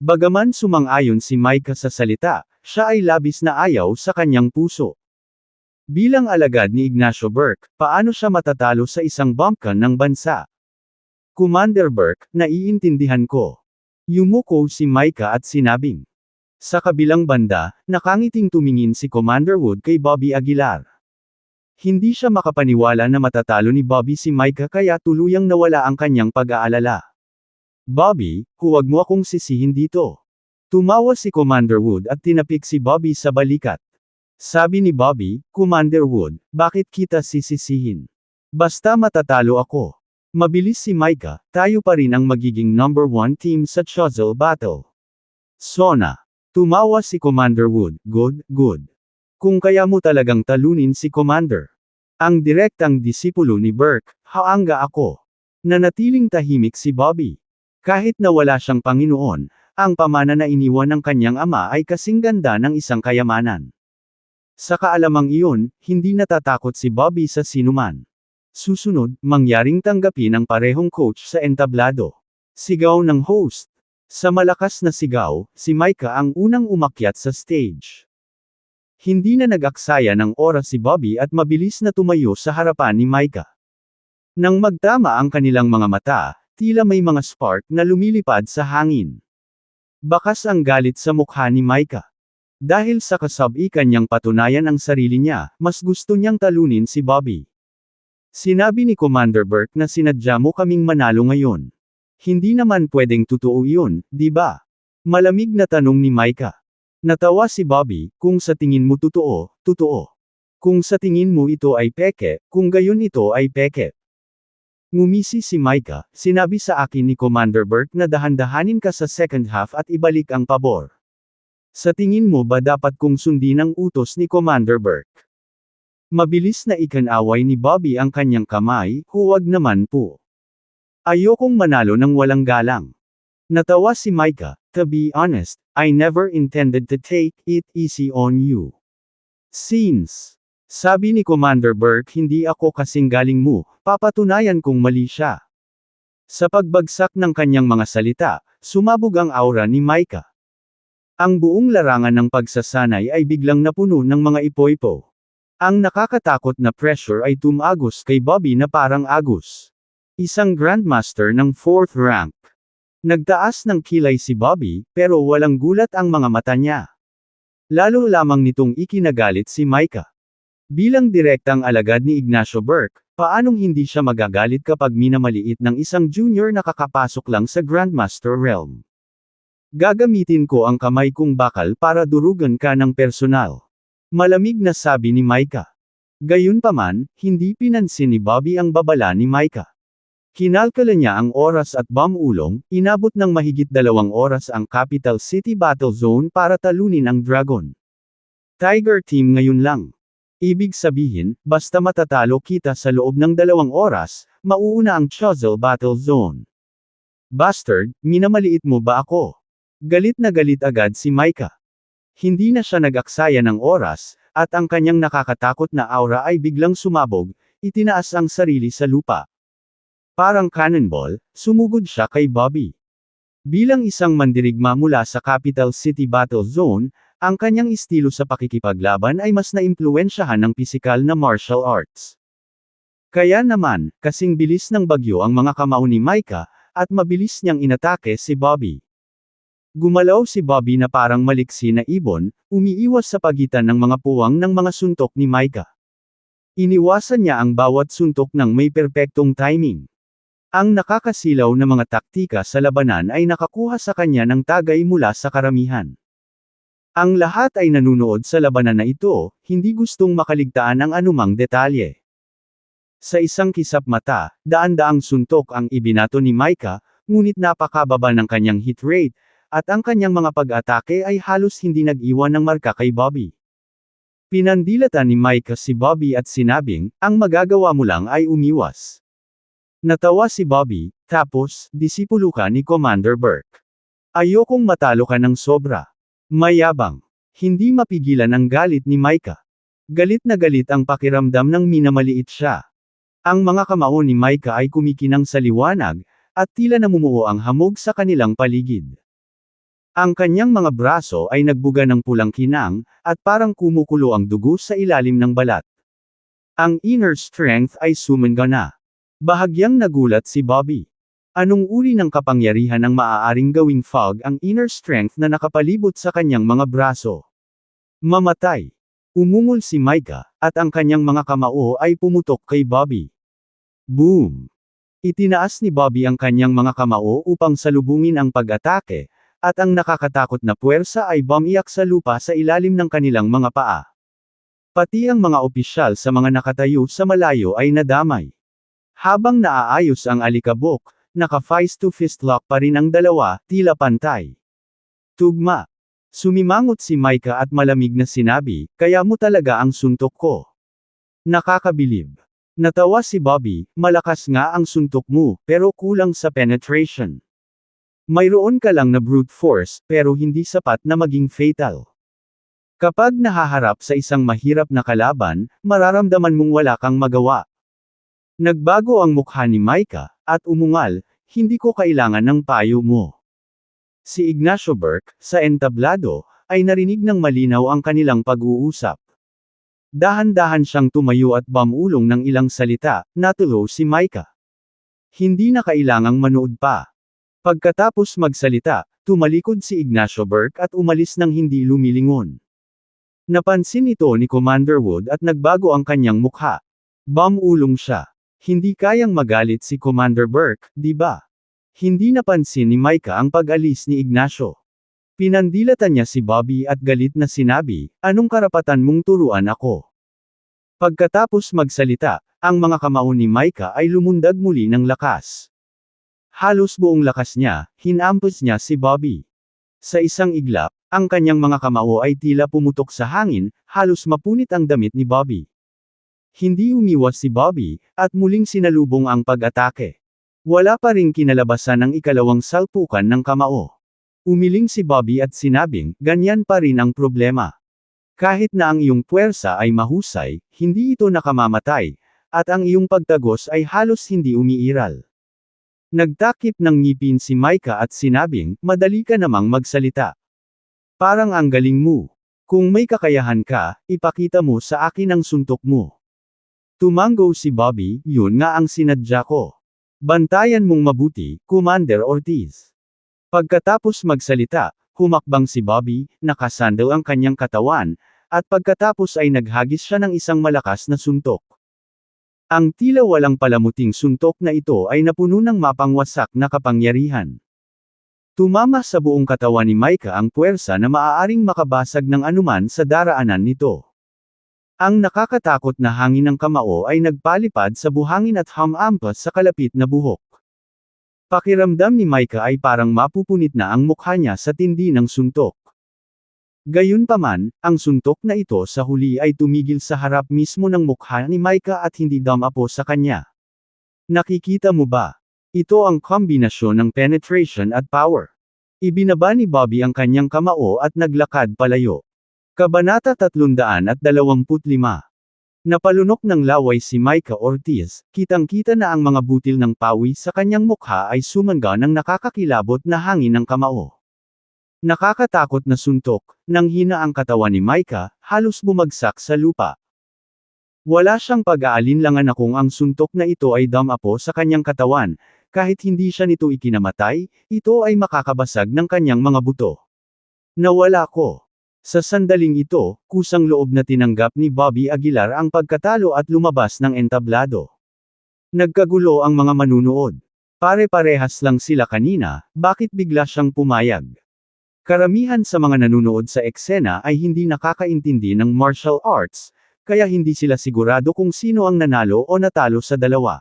Speaker 1: Bagaman sumang-ayon si Micah sa salita, siya ay labis na ayaw sa kanyang puso. Bilang alagad ni Ignacio Burke, paano siya matatalo sa isang bumpkan ng bansa? Commander Burke, naiintindihan ko. Yumuko si Micah at sinabing. Sa kabilang banda, nakangiting tumingin si Commander Wood kay Bobby Aguilar. Hindi siya makapaniwala na matatalo ni Bobby si Micah kaya tuluyang nawala ang kanyang pag-aalala. Bobby, huwag mo akong sisihin dito. Tumawa si Commander Wood at tinapik si Bobby sa balikat. Sabi ni Bobby, Commander Wood, bakit kita sisisihin? Basta matatalo ako. Mabilis si Micah, tayo pa rin ang magiging number 1 team sa Chuzzle Battle. Sona. Tumawa si Commander Wood, good. Kung kaya mo talagang talunin si Commander. Ang direktang disipulo ni Burke, haanga ako. Nanatiling tahimik si Bobby. Kahit na wala siyang Panginoon, ang pamana na iniwan ng kanyang ama ay kasing ganda ng isang kayamanan. Sa kaalamang iyon, hindi natatakot si Bobby sa sinuman. Susunod, mangyaring tanggapin ang parehong coach sa entablado. Sigaw ng host. Sa malakas na sigaw, si Micah ang unang umakyat sa stage. Hindi na nag-aksaya ng oras si Bobby at mabilis na tumayo sa harapan ni Micah. Nang magtama ang kanilang mga mata, tila may mga spark na lumilipad sa hangin. Bakas ang galit sa mukha ni Micah. Dahil sa kasabikan niyang patunayan ang sarili niya, mas gusto niyang talunin si Bobby. Sinabi ni Commander Burke na sinadya mo kaming manalo ngayon. Hindi naman pwedeng totoo iyon, di ba? Malamig na tanong ni Micah. Natawa si Bobby, kung sa tingin mo totoo, totoo. Kung sa tingin mo ito ay peke, kung gayon ito ay peke. Ngumisi si Micah, sinabi sa akin ni Commander Burke na dahan-dahanin ka sa second half at ibalik ang pabor. Sa tingin mo ba dapat kong sundin ang utos ni Commander Burke? Mabilis na ikanaway ni Bobby ang kanyang kamay, huwag naman po. Ayokong manalo ng walang galang. Natawa si Micah, to be honest, I never intended to take it easy on you. Since, sabi ni Commander Burke hindi ako kasing galing mo, papatunayan kong mali siya. Sa pagbagsak ng kanyang mga salita, sumabog ang aura ni Micah. Ang buong larangan ng pagsasanay ay biglang napuno ng mga ipoipo. Ang nakakatakot na pressure ay tumagos kay Bobby na parang agos. Isang Grandmaster ng 4th rank. Nagtaas ng kilay si Bobby, pero walang gulat ang mga mata niya. Lalo lamang nitong ikinagalit si Micah. Bilang direktang alagad ni Ignacio Burke, paanong hindi siya magagalit kapag minamaliit ng isang junior na kakapasok lang sa Grandmaster realm? Gagamitin ko ang kamay kong bakal para durugan ka ng personal. Malamig na sabi ni Micah. Gayunpaman, hindi pinansin ni Bobby ang babala ni Micah. Kinalkala niya ang oras at bamulong, inabot ng mahigit 2 oras ang Capital City Battle Zone para talunin ang Dragon. Tiger Team ngayon lang. Ibig sabihin, basta matatalo kita sa loob ng 2 oras, mauuna ang Chuzzle Battle Zone. Bastard, minamaliit mo ba ako? Galit na galit agad si Micah. Hindi na siya nag-aksaya ng oras, at ang kanyang nakakatakot na aura ay biglang sumabog, itinaas ang sarili sa lupa. Parang cannonball, sumugod siya kay Bobby. Bilang isang mandirigma mula sa Capital City Battle Zone, ang kanyang estilo sa pakikipaglaban ay mas naimpluwensyahan ng pisikal na martial arts. Kaya naman, kasing bilis ng bagyo ang mga kamao ni Micah, at mabilis niyang inatake si Bobby. Gumalaw si Bobby na parang maliksi na ibon, umiiwas sa pagitan ng mga puwang ng mga suntok ni Micah. Iniwasan niya ang bawat suntok ng may perpektong timing. Ang nakakasilaw na mga taktika sa labanan ay nakakuha sa kanya ng tagay mula sa karamihan. Ang lahat ay nanunood sa labanan na ito, hindi gustong makaligtaan ang anumang detalye. Sa isang kisap mata, daan-daang suntok ang ibinato ni Micah, ngunit napakababa ng kanyang hit rate, at ang kanyang mga pag-atake ay halos hindi nag-iwan ng marka kay Bobby. Pinandilatan ni Micah si Bobby at sinabing, ang magagawa mo lang ay umiwas. Natawa si Bobby, tapos, disipulo ka ni Commander Burke. Ayokong matalo ka ng sobra. Mayabang. Hindi mapigilan ang galit ni Micah. Galit na galit ang pakiramdam ng minamaliit siya. Ang mga kamao ni Micah ay kumikinang sa liwanag, at tila namumuo ang hamog sa kanilang paligid. Ang kanyang mga braso ay nagbuga ng pulang kinang, at parang kumukulo ang dugo sa ilalim ng balat. Ang inner strength ay sumangga na. Bahagyang nagulat si Bobby. Anong uri ng kapangyarihan ang maaaring gawing fog ang inner strength na nakapalibot sa kanyang mga braso? Mamatay. Umungol si Micah, at ang kanyang mga kamao ay pumutok kay Bobby. Boom! Itinaas ni Bobby ang kanyang mga kamao upang salubungin ang pag-atake, at ang nakakatakot na puwersa ay bumiyak sa lupa sa ilalim ng kanilang mga paa. Pati ang mga opisyal sa mga nakatayo sa malayo ay nadamay. Habang naaayos ang alikabok, naka-fist-to-fist lock pa rin ang dalawa, tila pantay. Tugma. Sumimangot si Micah at malamig na sinabi, kaya mo talaga ang suntok ko. Nakakabilib. Natawa si Bobby, malakas nga ang suntok mo, pero kulang sa penetration. Mayroon ka lang na brute force, pero hindi sapat na maging fatal. Kapag nahaharap sa isang mahirap na kalaban, mararamdaman mong wala kang magawa. Nagbago ang mukha ni Micah, at umungal, hindi ko kailangan ng payo mo. Si Ignacio Burke, sa entablado, ay narinig ng malinaw ang kanilang pag-uusap. Dahan-dahan siyang tumayo at bumulong ng ilang salita, natulo si Micah. Hindi na kailangang manood pa. Pagkatapos magsalita, tumalikod si Ignacio Burke at umalis ng hindi lumilingon. Napansin ito ni Commander Wood at nagbago ang kanyang mukha. Bumulong siya. Hindi kayang magalit si Commander Burke, di ba? Hindi napansin ni Micah ang pag-alis ni Ignacio. Pinandilatan niya si Bobby at galit na sinabi, anong karapatan mong turuan ako? Pagkatapos magsalita, ang mga kamao ni Micah ay lumundag muli ng lakas. Halos buong lakas niya, hinampas niya si Bobby. Sa isang iglap, ang kanyang mga kamao ay tila pumutok sa hangin, halos mapunit ang damit ni Bobby. Hindi umiwas si Bobby, at muling sinalubong ang pag-atake. Wala pa ring kinalabasan ang ikalawang salpukan ng kamao. Umiling si Bobby at sinabing, ganyan pa rin ang problema. Kahit na ang iyong puwersa ay mahusay, hindi ito nakamamatay, at ang iyong pagtagos ay halos hindi umiiral. Nagtakip ng ngipin si Micah at sinabing, madali ka namang magsalita. Parang ang galing mo. Kung may kakayahan ka, ipakita mo sa akin ang suntok mo. Tumango si Bobby, yun nga ang sinadya ko. Bantayan mong mabuti, Commander Ortiz. Pagkatapos magsalita, humakbang si Bobby, nakasandal ang kanyang katawan, at pagkatapos ay naghagis siya ng isang malakas na suntok. Ang tila walang palamuting suntok na ito ay napuno ng mapangwasak na kapangyarihan. Tumama sa buong katawan ni Micah ang puwersa na maaaring makabasag ng anuman sa daraanan nito. Ang nakakatakot na hangin ng kamao ay nagpalipad sa buhangin at humampas sa kalapit na buhok. Pakiramdam ni Micah ay parang mapupunit na ang mukha niya sa tindi ng suntok. Gayunpaman, ang suntok na ito sa huli ay tumigil sa harap mismo ng mukha ni Micah at hindi dumapo sa kanya. Nakikita mo ba? Ito ang kombinasyon ng penetration at power. Ibinaba ni Bobby ang kanyang kamao at naglakad palayo. Kabanata 325. Napalunok ng laway si Micah Ortiz, kitang-kita na ang mga butil ng pawi sa kanyang mukha ay sumangga ng nakakakilabot na hangin ng kamao. Nakakatakot na suntok, nang hina ang katawan ni Micah, halos bumagsak sa lupa. Wala siyang pag-aalinlangan na kung ang suntok na ito ay dumapo sa kanyang katawan, kahit hindi siya nito ikinamatay, ito ay makakabasag ng kanyang mga buto. Nawala ko. Sa sandaling ito, kusang loob na tinanggap ni Bobby Aguilar ang pagkatalo at lumabas ng entablado. Nagkagulo ang mga manunood. Pare-parehas lang sila kanina, bakit bigla siyang pumayag? Karamihan sa mga nanunood sa eksena ay hindi nakakaintindi ng martial arts, kaya hindi sila sigurado kung sino ang nanalo o natalo sa dalawa.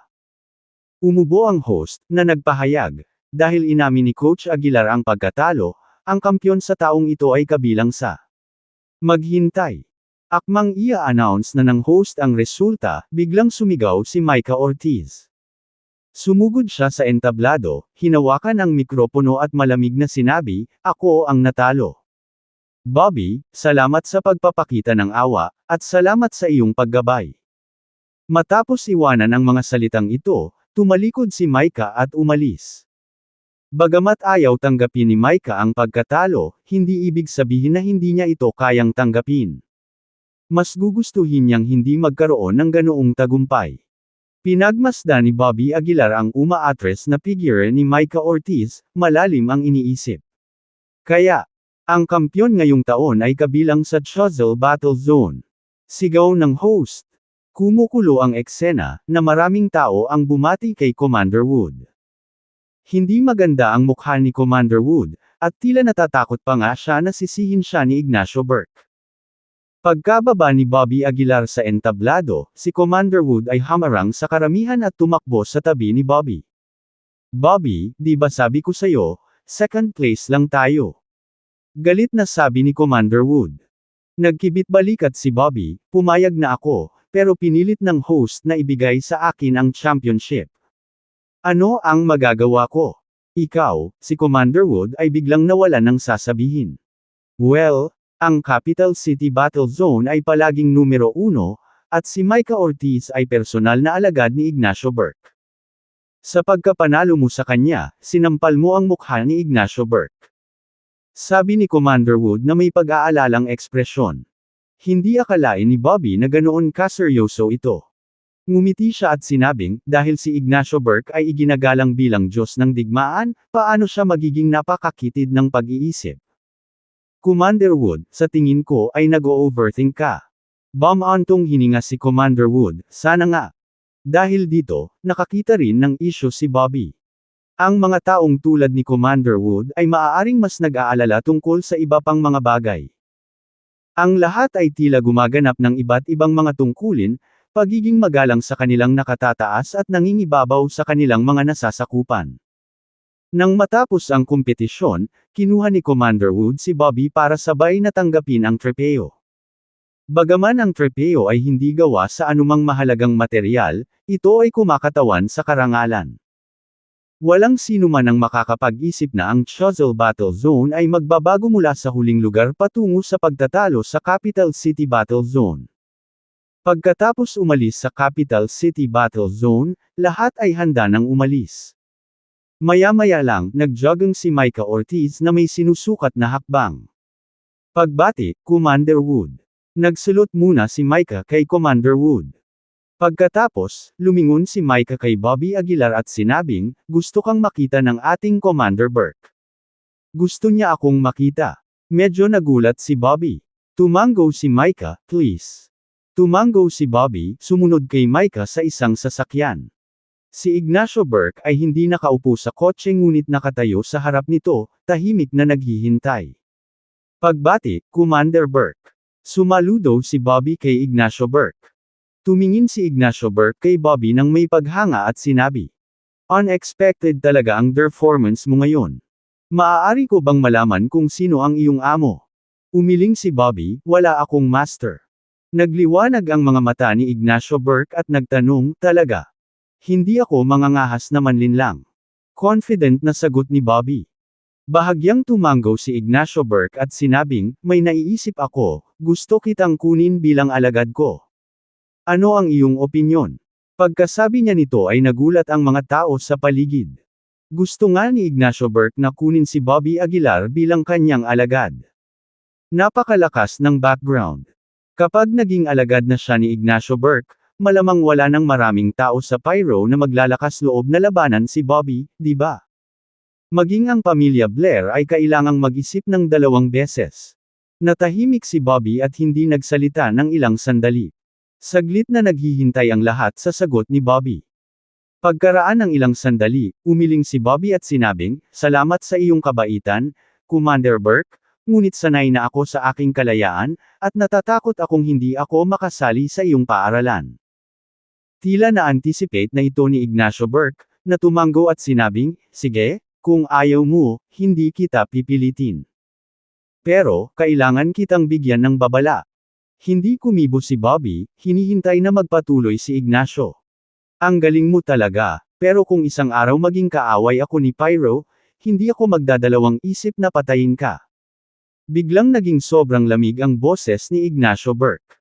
Speaker 1: Umubo ang host, na nagpahayag, dahil inamin ni Coach Aguilar ang pagkatalo, ang kampyon sa taong ito ay kabilang sa maghintay. Akmang ia-announce na ng host ang resulta, biglang sumigaw si Micah Ortiz. Sumugod siya sa entablado, hinawakan ang mikropono at malamig na sinabi, ako ang natalo. Bobby, salamat sa pagpapakita ng awa, at salamat sa iyong paggabay. Matapos iwanan ang mga salitang ito, tumalikod si Micah at umalis. Bagamat ayaw tanggapin ni Micah ang pagkatalo, hindi ibig sabihin na hindi niya ito kayang tanggapin. Mas gugustuhin niyang hindi magkaroon ng ganoong tagumpay. Pinagmasdan ni Bobby Aguilar ang umaatres na figure ni Micah Ortiz, malalim ang iniisip. Kaya, ang kampyon ngayong taon ay kabilang sa Chuzzle Battle Zone. Sigaw ng host. Kumukulo ang eksena, na maraming tao ang bumati kay Commander Wood. Hindi maganda ang mukha ni Commander Wood, at tila natatakot pa nga siya na sisihin siya ni Ignacio Burke. Pagkababa ni Bobby Aguilar sa entablado, si Commander Wood ay hamarang sa karamihan at tumakbo sa tabi ni Bobby. Bobby, di ba sabi ko sa'yo, second place lang tayo. Galit na sabi ni Commander Wood. Nagkibit-balikat si Bobby, pumayag na ako, pero pinilit ng host na ibigay sa akin ang championship. Ano ang magagawa ko? Ikaw, si Commander Wood ay biglang nawalan ng sasabihin. Well, ang Capital City Battle Zone ay palaging numero 1, at si Micah Ortiz ay personal na alagad ni Ignacio Burke. Sa pagkapanalo mo sa kanya, sinampal mo ang mukha ni Ignacio Burke. Sabi ni Commander Wood na may pag-aalalang ekspresyon. Hindi akalain ni Bobby na ganoon kaseryoso ito. Ngumiti siya at sinabing, dahil si Ignacio Burke ay iginagalang bilang Diyos ng digmaan, paano siya magiging napakakitid ng pag-iisip? Commander Wood, sa tingin ko ay nag-o-overthink ka. Bumantong hininga si Commander Wood, sana nga. Dahil dito, nakakita rin ng isyu si Bobby. Ang mga taong tulad ni Commander Wood ay maaaring mas nag-aalala tungkol sa iba pang mga bagay. Ang lahat ay tila gumaganap ng iba't ibang mga tungkulin, pagiging magalang sa kanilang nakatataas at nangingibabaw sa kanilang mga nasasakupan. Nang matapos ang kompetisyon, kinuha ni Commander Wood si Bobby para sabay na tanggapin ang trepeo. Bagaman ang trepeo ay hindi gawa sa anumang mahalagang material, ito ay kumakatawan sa karangalan. Walang sino man ang makakapag-isip na ang Choiseul Battle Zone ay magbabago mula sa huling lugar patungo sa pagtatalo sa Capital City Battle Zone. Pagkatapos umalis sa Capital City Battle Zone, lahat ay handa nang umalis. Maya-maya lang, nagjogging si Micah Ortiz na may sinusukat na hakbang. Pagbati, Commander Wood. Nagsulot muna si Micah kay Commander Wood. Pagkatapos, lumingon si Micah kay Bobby Aguilar at sinabing, gusto kang makita ng ating Commander Burke. Gusto niya akong makita. Medyo nagulat si Bobby. Tumango si Micah, please. Tumango si Bobby, sumunod kay Micah sa isang sasakyan. Si Ignacio Burke ay hindi nakaupo sa kotse ngunit nakatayo sa harap nito, tahimik na naghihintay. Pagbati, Commander Burke. Sumaludo si Bobby kay Ignacio Burke. Tumingin si Ignacio Burke kay Bobby nang may paghanga at sinabi. Unexpected talaga ang performance mo ngayon. Maaari ko bang malaman kung sino ang iyong amo? Umiling si Bobby, wala akong master. Nagliwanag ang mga mata ni Ignacio Burke at nagtanong, talaga? Hindi ako mangangahas na manlinlang. Confident na sagot ni Bobby. Bahagyang tumango si Ignacio Burke at sinabing, may naiisip ako, gusto kitang kunin bilang alagad ko. Ano ang iyong opinyon? Pagkasabi niya nito ay nagulat ang mga tao sa paligid. Gusto nga ni Ignacio Burke na kunin si Bobby Aguilar bilang kanyang alagad. Napakalakas ng background. Kapag naging alagad na siya ni Ignacio Burke, malamang wala nang maraming tao sa Pyro na maglalakas loob na labanan si Bobby, di ba? Maging ang pamilya Blair ay kailangang mag-isip ng 2 beses. Natahimik si Bobby at hindi nagsalita ng ilang sandali. Saglit na naghihintay ang lahat sa sagot ni Bobby. Pagkaraan ng ilang sandali, umiling si Bobby at sinabing, salamat sa iyong kabaitan, Commander Burke, ngunit sanay na ako sa aking kalayaan, at natatakot akong hindi ako makasali sa iyong paaralan. Tila na-anticipate na ito ni Ignacio Burke, na tumango at sinabing, sige, kung ayaw mo, hindi kita pipilitin. Pero, kailangan kitang bigyan ng babala. Hindi kumibo si Bobby, hinihintay na magpatuloy si Ignacio. Ang galing mo talaga, pero kung isang araw maging kaaway ako ni Pyro, hindi ako magdadalawang isip na patayin ka. Biglang naging sobrang lamig ang boses ni Ignacio Burke.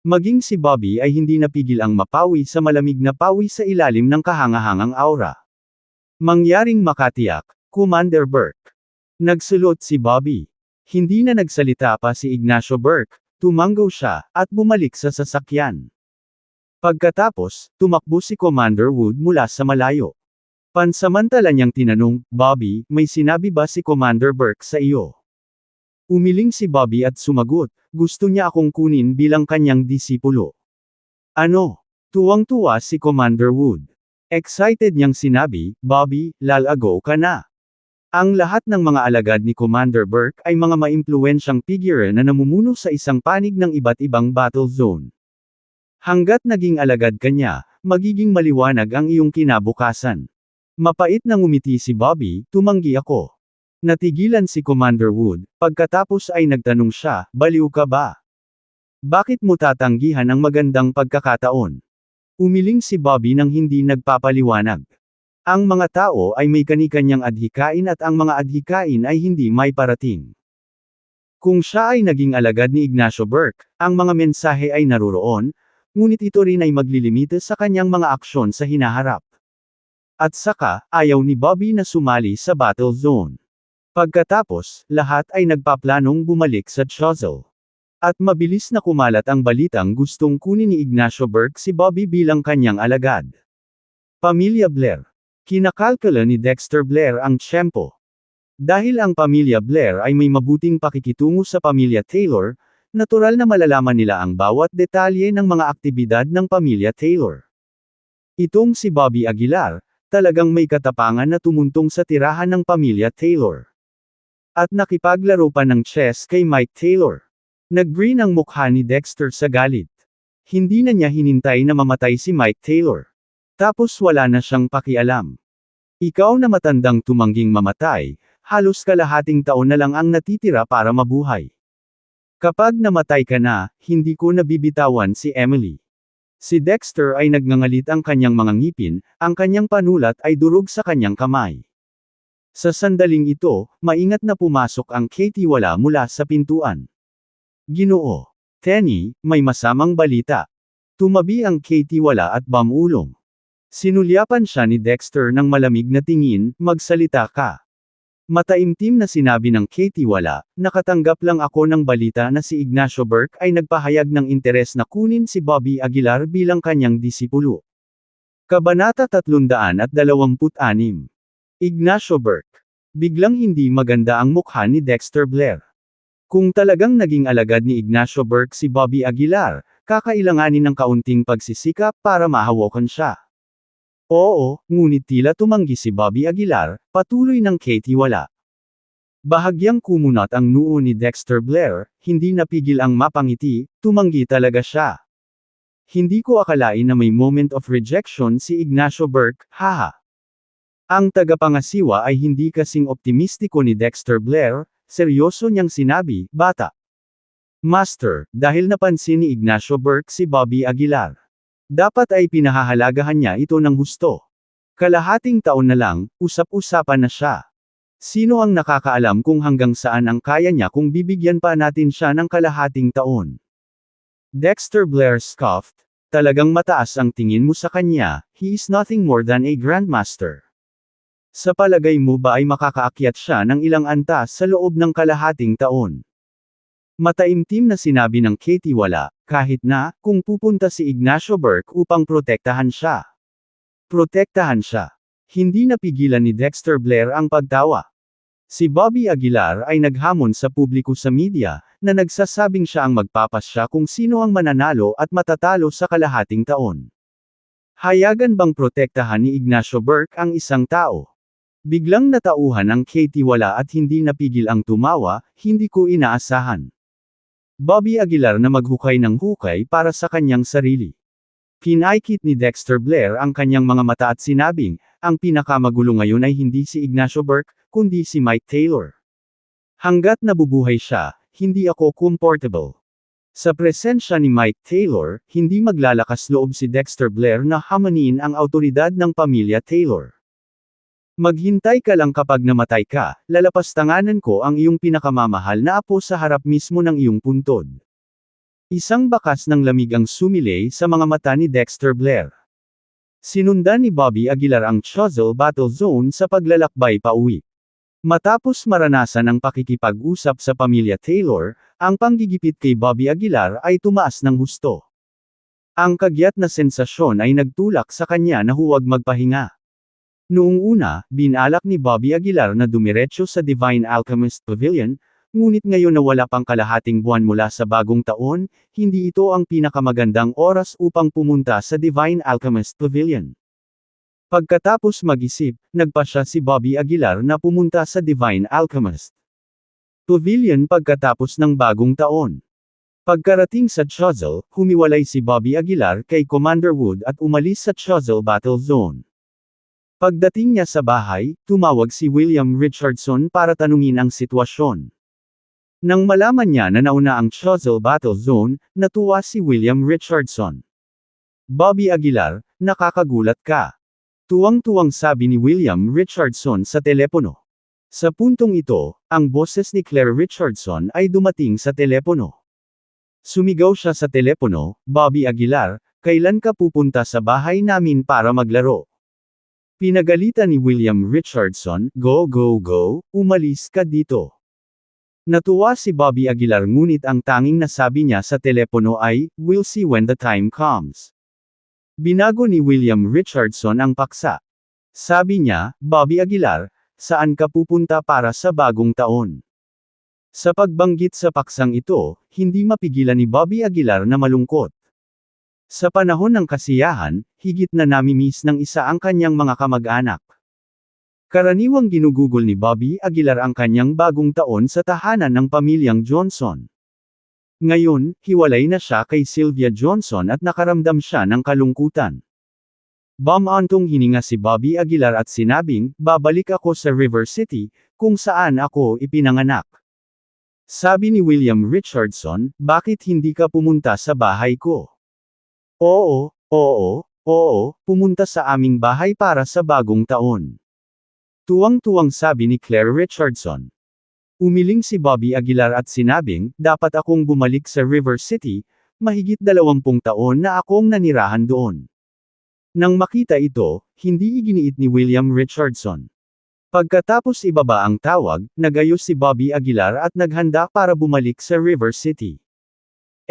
Speaker 1: Maging si Bobby ay hindi napigil ang mapawi sa malamig na pawi sa ilalim ng kahangahangang aura. Mangyaring makatiyak, Commander Burke. Nagsulot si Bobby. Hindi na nagsalita pa si Ignacio Burke, tumango siya, at bumalik sa sasakyan. Pagkatapos, tumakbo si Commander Wood mula sa malayo. Pansamantala niyang tinanong, Bobby, may sinabi ba si Commander Burke sa iyo? Umiling si Bobby at sumagot, gusto niya akong kunin bilang kanyang disipulo. Ano? Tuwang-tuwa si Commander Wood. Excited niyang sinabi, Bobby, lalago ka na. Ang lahat ng mga alagad ni Commander Burke ay mga maimpluwensyang figure na namumuno sa isang panig ng iba't ibang battle zone. Hanggat naging alagad ka niya, magiging maliwanag ang iyong kinabukasan. Mapait na ngumiti si Bobby, tumanggi ako. Natigilan si Commander Wood, pagkatapos ay nagtanong siya, baliw ka ba? Bakit mo tatanggihan ang magandang pagkakataon? Umiling si Bobby nang hindi nagpapaliwanag. Ang mga tao ay may kani-kanyang adhikain at ang mga adhikain ay hindi may parating. Kung siya ay naging alagad ni Ignacio Burke, ang mga mensahe ay naruroon, ngunit ito rin ay maglilimita sa kanyang mga aksyon sa hinaharap. At saka, ayaw ni Bobby na sumali sa battle zone. Pagkatapos, lahat ay nagpaplanong bumalik sa Choiseul. At mabilis na kumalat ang balitang gustong kunin ni Ignacio Burke si Bobby bilang kanyang alagad. Pamilya Blair. Kinakalkula ni Dexter Blair ang tiyempo. Dahil ang pamilya Blair ay may mabuting pakikitungo sa pamilya Taylor, natural na malalaman nila ang bawat detalye ng mga aktibidad ng pamilya Taylor. Itong si Bobby Aguilar, talagang may katapangan na tumuntong sa tirahan ng pamilya Taylor. At nakipaglaro pa ng chess kay Mike Taylor. Nag-grin ang mukha ni Dexter sa galit. Hindi na niya hinintay na mamatay si Mike Taylor. Tapos wala na siyang pakialam. Ikaw na matandang tumangging mamatay, halos kalahating taon na lang ang natitira para mabuhay. Kapag namatay ka na, hindi ko nabibitawan si Emily. Si Dexter ay nagngangalit ang kanyang mga ngipin, ang kanyang panulat ay durog sa kanyang kamay. Sa sandaling ito, maingat na pumasok ang Katie wala mula sa pintuan. Ginoo. Tenny, may masamang balita. Tumabi ang Katie wala at bamulong. Sinulyapan siya ni Dexter ng malamig na tingin, magsalita ka. Mataimtim na sinabi ng Katie wala, nakatanggap lang ako ng balita na si Ignacio Burke ay nagpahayag ng interes na kunin si Bobby Aguilar bilang kanyang disipulo. Kabanata 326. Ignacio Burke. Biglang hindi maganda ang mukha ni Dexter Blair. Kung talagang naging alagad ni Ignacio Burke si Bobby Aguilar, kakailanganin ng kaunting pagsisikap para mahawakan siya. Oo, ngunit tila tumanggi si Bobby Aguilar, patuloy ng Katie wala. Bahagyang kumunat ang noo ni Dexter Blair, hindi napigil ang mapangiti, tumanggi talaga siya. Hindi ko akalain na may moment of rejection si Ignacio Burke, haha. Ang tagapangasiwa ay hindi kasing optimistiko ni Dexter Blair, seryoso niyang sinabi, bata. Master, dahil napansin ni Ignacio Burke si Bobby Aguilar. Dapat ay pinahahalagahan niya ito ng husto. Kalahating taon na lang, usap-usapan na siya. Sino ang nakakaalam kung hanggang saan ang kaya niya kung bibigyan pa natin siya ng kalahating taon? Dexter Blair scoffed, talagang mataas ang tingin mo sa kanya, he is nothing more than a grandmaster. Sa palagay mo ba ay makakaakyat siya ng ilang antas sa loob ng kalahating taon? Mataimtim na sinabi ng Katie wala, kahit na, kung pupunta si Ignacio Burke upang protektahan siya. Protektahan siya. Hindi napigilan ni Dexter Blair ang pagtawa. Si Bobby Aguilar ay naghamon sa publiko sa media, na nagsasabing siya ang magpapasya kung sino ang mananalo at matatalo sa kalahating taon. Hayagan bang protektahan ni Ignacio Burke ang isang tao? Biglang natauhan ang Katie wala at hindi napigil ang tumawa, hindi ko inaasahan. Bobby Aguilar na maghukay ng hukay para sa kanyang sarili. Pinaikit ni Dexter Blair ang kanyang mga mata at sinabing, ang pinakamagulo ngayon ay hindi si Ignacio Burke, kundi si Mike Taylor. Hanggat nabubuhay siya, hindi ako comfortable. Sa presensya ni Mike Taylor, hindi maglalakas loob si Dexter Blair na hamanin ang autoridad ng pamilya Taylor. Maghintay ka lang kapag namatay ka, lalapastanganan ko ang iyong pinakamamahal na apo sa harap mismo ng iyong puntod. Isang bakas ng lamig ang sumilay sa mga mata ni Dexter Blair. Sinundan ni Bobby Aguilar ang Choiseul Battle Zone sa paglalakbay pauwi. Matapos maranasan ang pakikipag-usap sa pamilya Taylor, ang panggigipit kay Bobby Aguilar ay tumaas ng husto. Ang kagyat na sensasyon ay nagtulak sa kanya na huwag magpahinga. Noong una, binalak ni Bobby Aguilar na dumiretso sa Divine Alchemist Pavilion, ngunit ngayon na wala pang kalahating buwan mula sa bagong taon, hindi ito ang pinakamagandang oras upang pumunta sa Divine Alchemist Pavilion. Pagkatapos mag-isip, nagpasya si Bobby Aguilar na pumunta sa Divine Alchemist Pavilion pagkatapos ng bagong taon. Pagkarating sa Choiseul, humiwalay si Bobby Aguilar kay Commander Wood at umalis sa Choiseul Battle Zone. Pagdating niya sa bahay, tumawag si William Richardson para tanungin ang sitwasyon. Nang malaman niya na nauna ang Choiseul Battle Zone, natuwa si William Richardson. Bobby Aguilar, nakakagulat ka. Tuwang-tuwang sabi ni William Richardson sa telepono. Sa puntong ito, ang boses ni Claire Richardson ay dumating sa telepono. Sumigaw siya sa telepono, Bobby Aguilar, kailan ka pupunta sa bahay namin para maglaro? Pinagalitan ni William Richardson, go go go, umalis ka dito. Natuwa si Bobby Aguilar ngunit ang tanging nasabi niya sa telepono ay, we'll see when the time comes. Binago ni William Richardson ang paksa. Sabi niya, Bobby Aguilar, saan ka pupunta para sa bagong taon? Sa pagbanggit sa paksang ito, hindi mapigilan ni Bobby Aguilar na malungkot. Sa panahon ng kasiyahan, higit na namimiss ng isa ang kanyang mga kamag-anak. Karaniwang ginugugol ni Bobby Aguilar ang kanyang bagong taon sa tahanan ng pamilyang Johnson. Ngayon, hiwalay na siya kay Sylvia Johnson at nakaramdam siya ng kalungkutan. Bumantong hininga si Bobby Aguilar at sinabing, babalik ako sa River City, kung saan ako ipinanganak. Sabi ni William Richardson, bakit hindi ka pumunta sa bahay ko? Oo, pumunta sa aming bahay para sa bagong taon. Tuwang-tuwang sabi ni Claire Richardson. Umiling si Bobby Aguilar at sinabing, dapat akong bumalik sa River City, mahigit 20 taon na akong nanirahan doon. Nang makita ito, hindi iginiit ni William Richardson. Pagkatapos ibaba ang tawag, nagayos si Bobby Aguilar at naghanda para bumalik sa River City.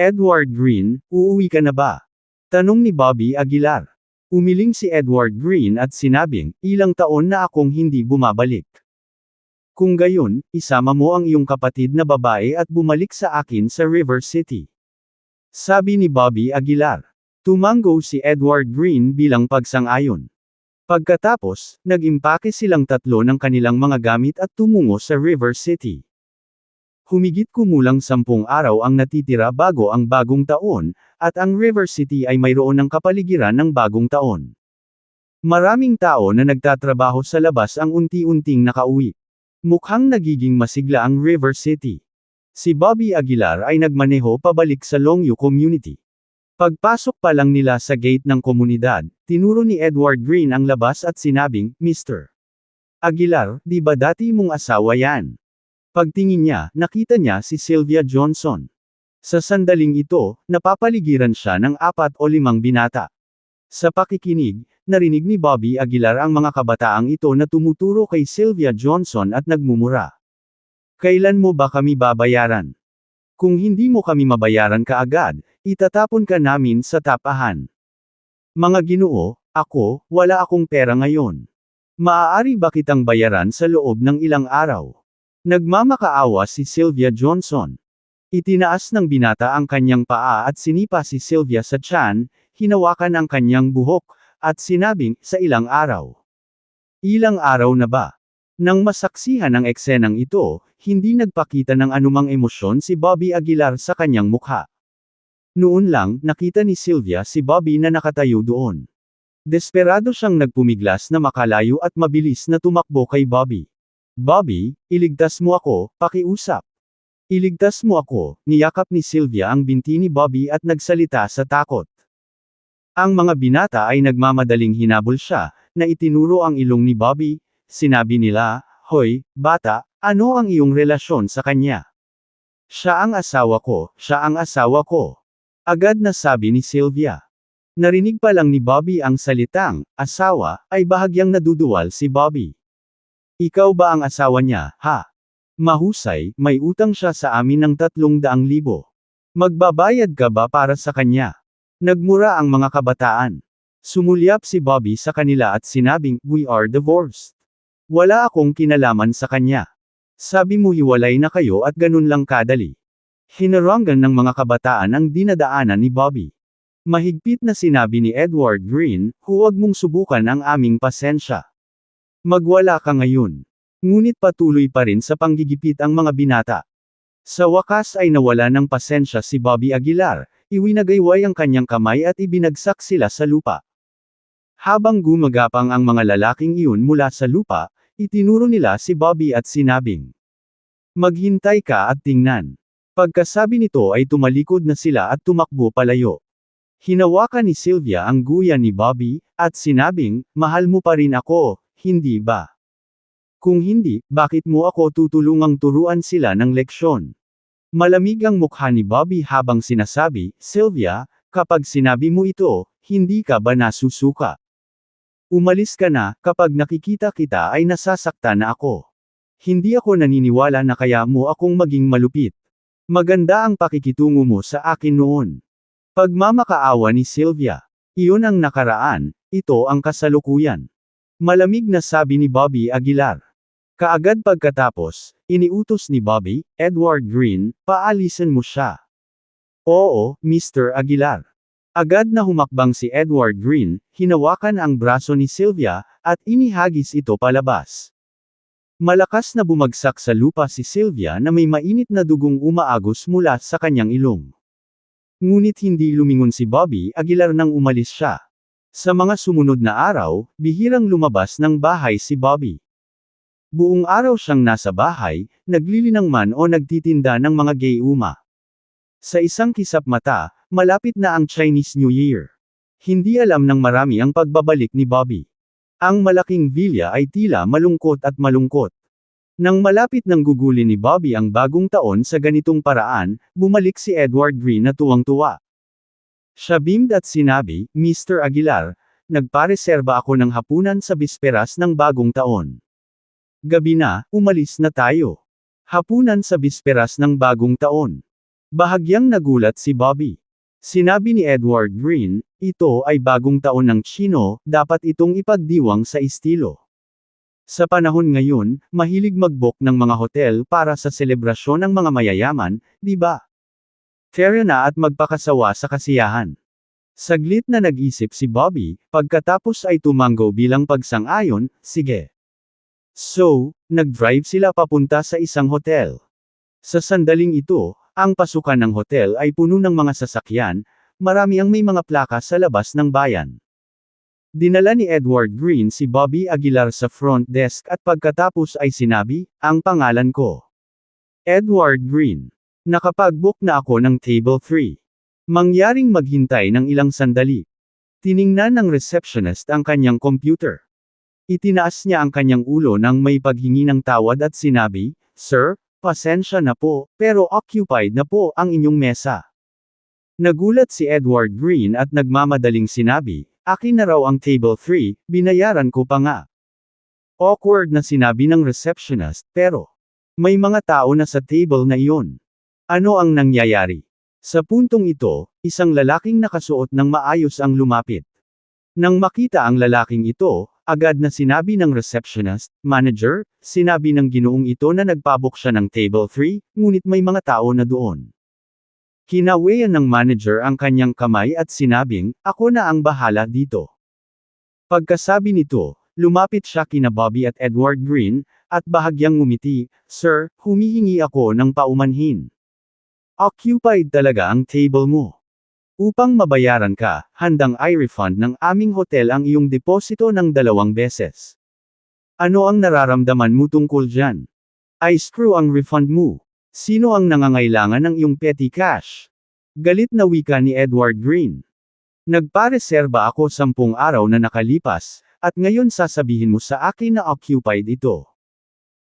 Speaker 1: Edward Green, uuwi ka na ba? Tanong ni Bobby Aguilar. Umiling si Edward Green at sinabing, ilang taon na akong hindi bumabalik. Kung gayon, isama mo ang iyong kapatid na babae at bumalik sa akin sa River City. Sabi ni Bobby Aguilar. Tumango si Edward Green bilang pagsang-ayon. Pagkatapos, nag-impake silang tatlo ng kanilang mga gamit at tumungo sa River City. Humigit kumulang 10 araw ang natitira bago ang bagong taon, at ang River City ay mayroon ng kapaligiran ng bagong taon. Maraming tao na nagtatrabaho sa labas ang unti-unting nakauwi. Mukhang nagiging masigla ang River City. Si Bobby Aguilar ay nagmaneho pabalik sa Longview Community. Pagpasok pa lang nila sa gate ng komunidad, tinuro ni Edward Green ang labas at sinabing, Mr. Aguilar, di ba dati mong asawa yan? Pagtingin niya, nakita niya si Sylvia Johnson. Sa sandaling ito, napapaligiran siya ng 4 o 5 binata. Sa pakikinig, narinig ni Bobby Aguilar ang mga kabataang ito na tumuturo kay Sylvia Johnson at nagmumura. Kailan mo ba kami babayaran? Kung hindi mo kami mabayaran kaagad, itatapon ka namin sa tapahan. Mga Ginoo, wala akong pera ngayon. Maaari ba kitang bayaran sa loob ng ilang araw? Nagmamakaawa si Sylvia Johnson. Itinaas ng binata ang kanyang paa at sinipa si Sylvia sa tiyan, hinawakan ang kanyang buhok, at sinabing, sa ilang araw. Ilang araw na ba? Nang masaksihan ang eksenang ito, hindi nagpakita ng anumang emosyon si Bobby Aguilar sa kanyang mukha. Noon lang, nakita ni Sylvia si Bobby na nakatayo doon. Desperado siyang nagpumiglas na makalayo at mabilis na tumakbo kay Bobby. Bobby, iligtas mo ako, pakiusap. Iligtas mo ako, niyakap ni Sylvia ang binti ni Bobby at nagsalita sa takot. Ang mga binata ay nagmamadaling hinabol siya, na itinuro ang ilong ni Bobby, sinabi nila, hoy, bata, ano ang iyong relasyon sa kanya? Siya ang asawa ko, siya ang asawa ko. Agad na sabi ni Sylvia. Narinig pa lang ni Bobby ang salitang, asawa, ay bahagyang naduduwal si Bobby. Ikaw ba ang asawa niya, ha? Mahusay, may utang siya sa amin ng 300,000. Magbabayad ka ba para sa kanya? Nagmura ang mga kabataan. Sumulyap si Bobby sa kanila at sinabing, we are divorced. Wala akong kinalaman sa kanya. Sabi mo hiwalay na kayo at ganun lang kadali. Hinarangan ng mga kabataan ang dinadaanan ni Bobby. Mahigpit na sinabi ni Edward Green, huwag mong subukan ang aming pasensya. Magwala ka ngayon. Ngunit patuloy pa rin sa panggigipit ang mga binata. Sa wakas ay nawala ng pasensya si Bobby Aguilar, iwinagayway ang kanyang kamay at ibinagsak sila sa lupa. Habang gumagapang ang mga lalaking iyon mula sa lupa, itinuro nila si Bobby at sinabing, "Maghintay ka at tingnan." Pagkasabi nito ay tumalikod na sila at tumakbo palayo. Hinawakan ni Sylvia ang guya ni Bobby, at sinabing, "Mahal mo pa rin ako, hindi ba? Kung hindi, bakit mo ako tutulungang turuan sila ng leksyon?" Malamig ang mukha ni Bobby habang sinasabi, "Sylvia, kapag sinabi mo ito, hindi ka ba nasusuka? Umalis ka na, kapag nakikita kita ay nasasaktan na ako. Hindi ako naniniwala na kaya mo akong maging malupit. Maganda ang pakikitungo mo sa akin noon." Pagmamakaawa ni Sylvia. Iyon ang nakaraan, ito ang kasalukuyan. Malamig na sabi ni Bobby Aguilar. Kaagad pagkatapos, iniutos ni Bobby, Edward Green, paalisin mo siya. Oo, Mr. Aguilar. Agad na humakbang si Edward Green, hinawakan ang braso ni Sylvia, at inihagis ito palabas. Malakas na bumagsak sa lupa si Sylvia na may mainit na dugong umaagos mula sa kanyang ilong. Ngunit hindi lumingon si Bobby Aguilar nang umalis siya. Sa mga sumunod na araw, bihirang lumabas ng bahay si Bobby. Buong araw siyang nasa bahay, naglilinang man o nagtitinda ng mga gayuma. Sa isang kisap mata, malapit na ang Chinese New Year. Hindi alam ng marami ang pagbabalik ni Bobby. Ang malaking villa ay tila malungkot at malungkot. Nang malapit nang gugulin ni Bobby ang bagong taon sa ganitong paraan, bumalik si Edward Green na tuwang-tuwa. Siya beamed at sinabi, "Mr. Aguilar, nagpareserba ako ng hapunan sa bisperas ng bagong taon. Gabi na, umalis na tayo." Hapunan sa bisperas ng bagong taon. Bahagyang nagulat si Bobby. Sinabi ni Edward Green, "Ito ay bagong taon ng Chino, dapat itong ipagdiwang sa estilo." Sa panahon ngayon, mahilig mag-book ng mga hotel para sa selebrasyon ng mga mayayaman, di ba? Tara na at magpakasawa sa kasiyahan. Saglit na nag-isip si Bobby, pagkatapos ay tumanggo bilang pagsang-ayon, "Sige." So, nag-drive sila papunta sa isang hotel. Sa sandaling ito, ang pasukan ng hotel ay puno ng mga sasakyan, marami ang may mga plaka sa labas ng bayan. Dinala ni Edward Green si Bobby Aguilar sa front desk at pagkatapos ay sinabi, "Ang pangalan ko. Edward Green. Nakapag-book na ako ng table 3. Mangyaring maghintay ng ilang sandali." Tiningnan ng receptionist ang kanyang computer. Itinaas niya ang kanyang ulo nang may paghingi ng tawad at sinabi, "Sir, pasensya na po, pero occupied na po ang inyong mesa." Nagulat si Edward Green at nagmamadaling sinabi, "Akin na raw ang table 3, binayaran ko pa nga." Awkward na sinabi ng receptionist, "Pero, may mga tao na sa table na iyon. Ano ang nangyayari?" Sa puntong ito, isang lalaking nakasuot ng maayos ang lumapit. Nang makita ang lalaking ito, agad na sinabi ng receptionist, "Manager, sinabi ng ginoong ito na nagpabook siya ng table 3, ngunit may mga tao na doon." Kinaweyan ng manager ang kanyang kamay at sinabing, "Ako na ang bahala dito." Pagkasabi nito, lumapit siya kina Bobby at Edward Green, at bahagyang ngumiti, "Sir, humihingi ako ng paumanhin. Occupied talaga ang table mo. Upang mabayaran ka, handang i-refund ng aming hotel ang iyong deposito ng 2 beses. Ano ang nararamdaman mo tungkol dyan? I screw ang refund mo. Sino ang nangangailangan ng iyong petty cash?" Galit na wika ni Edward Green. "Nagpareserba ako 10 araw na nakalipas, at ngayon sasabihin mo sa akin na occupied ito."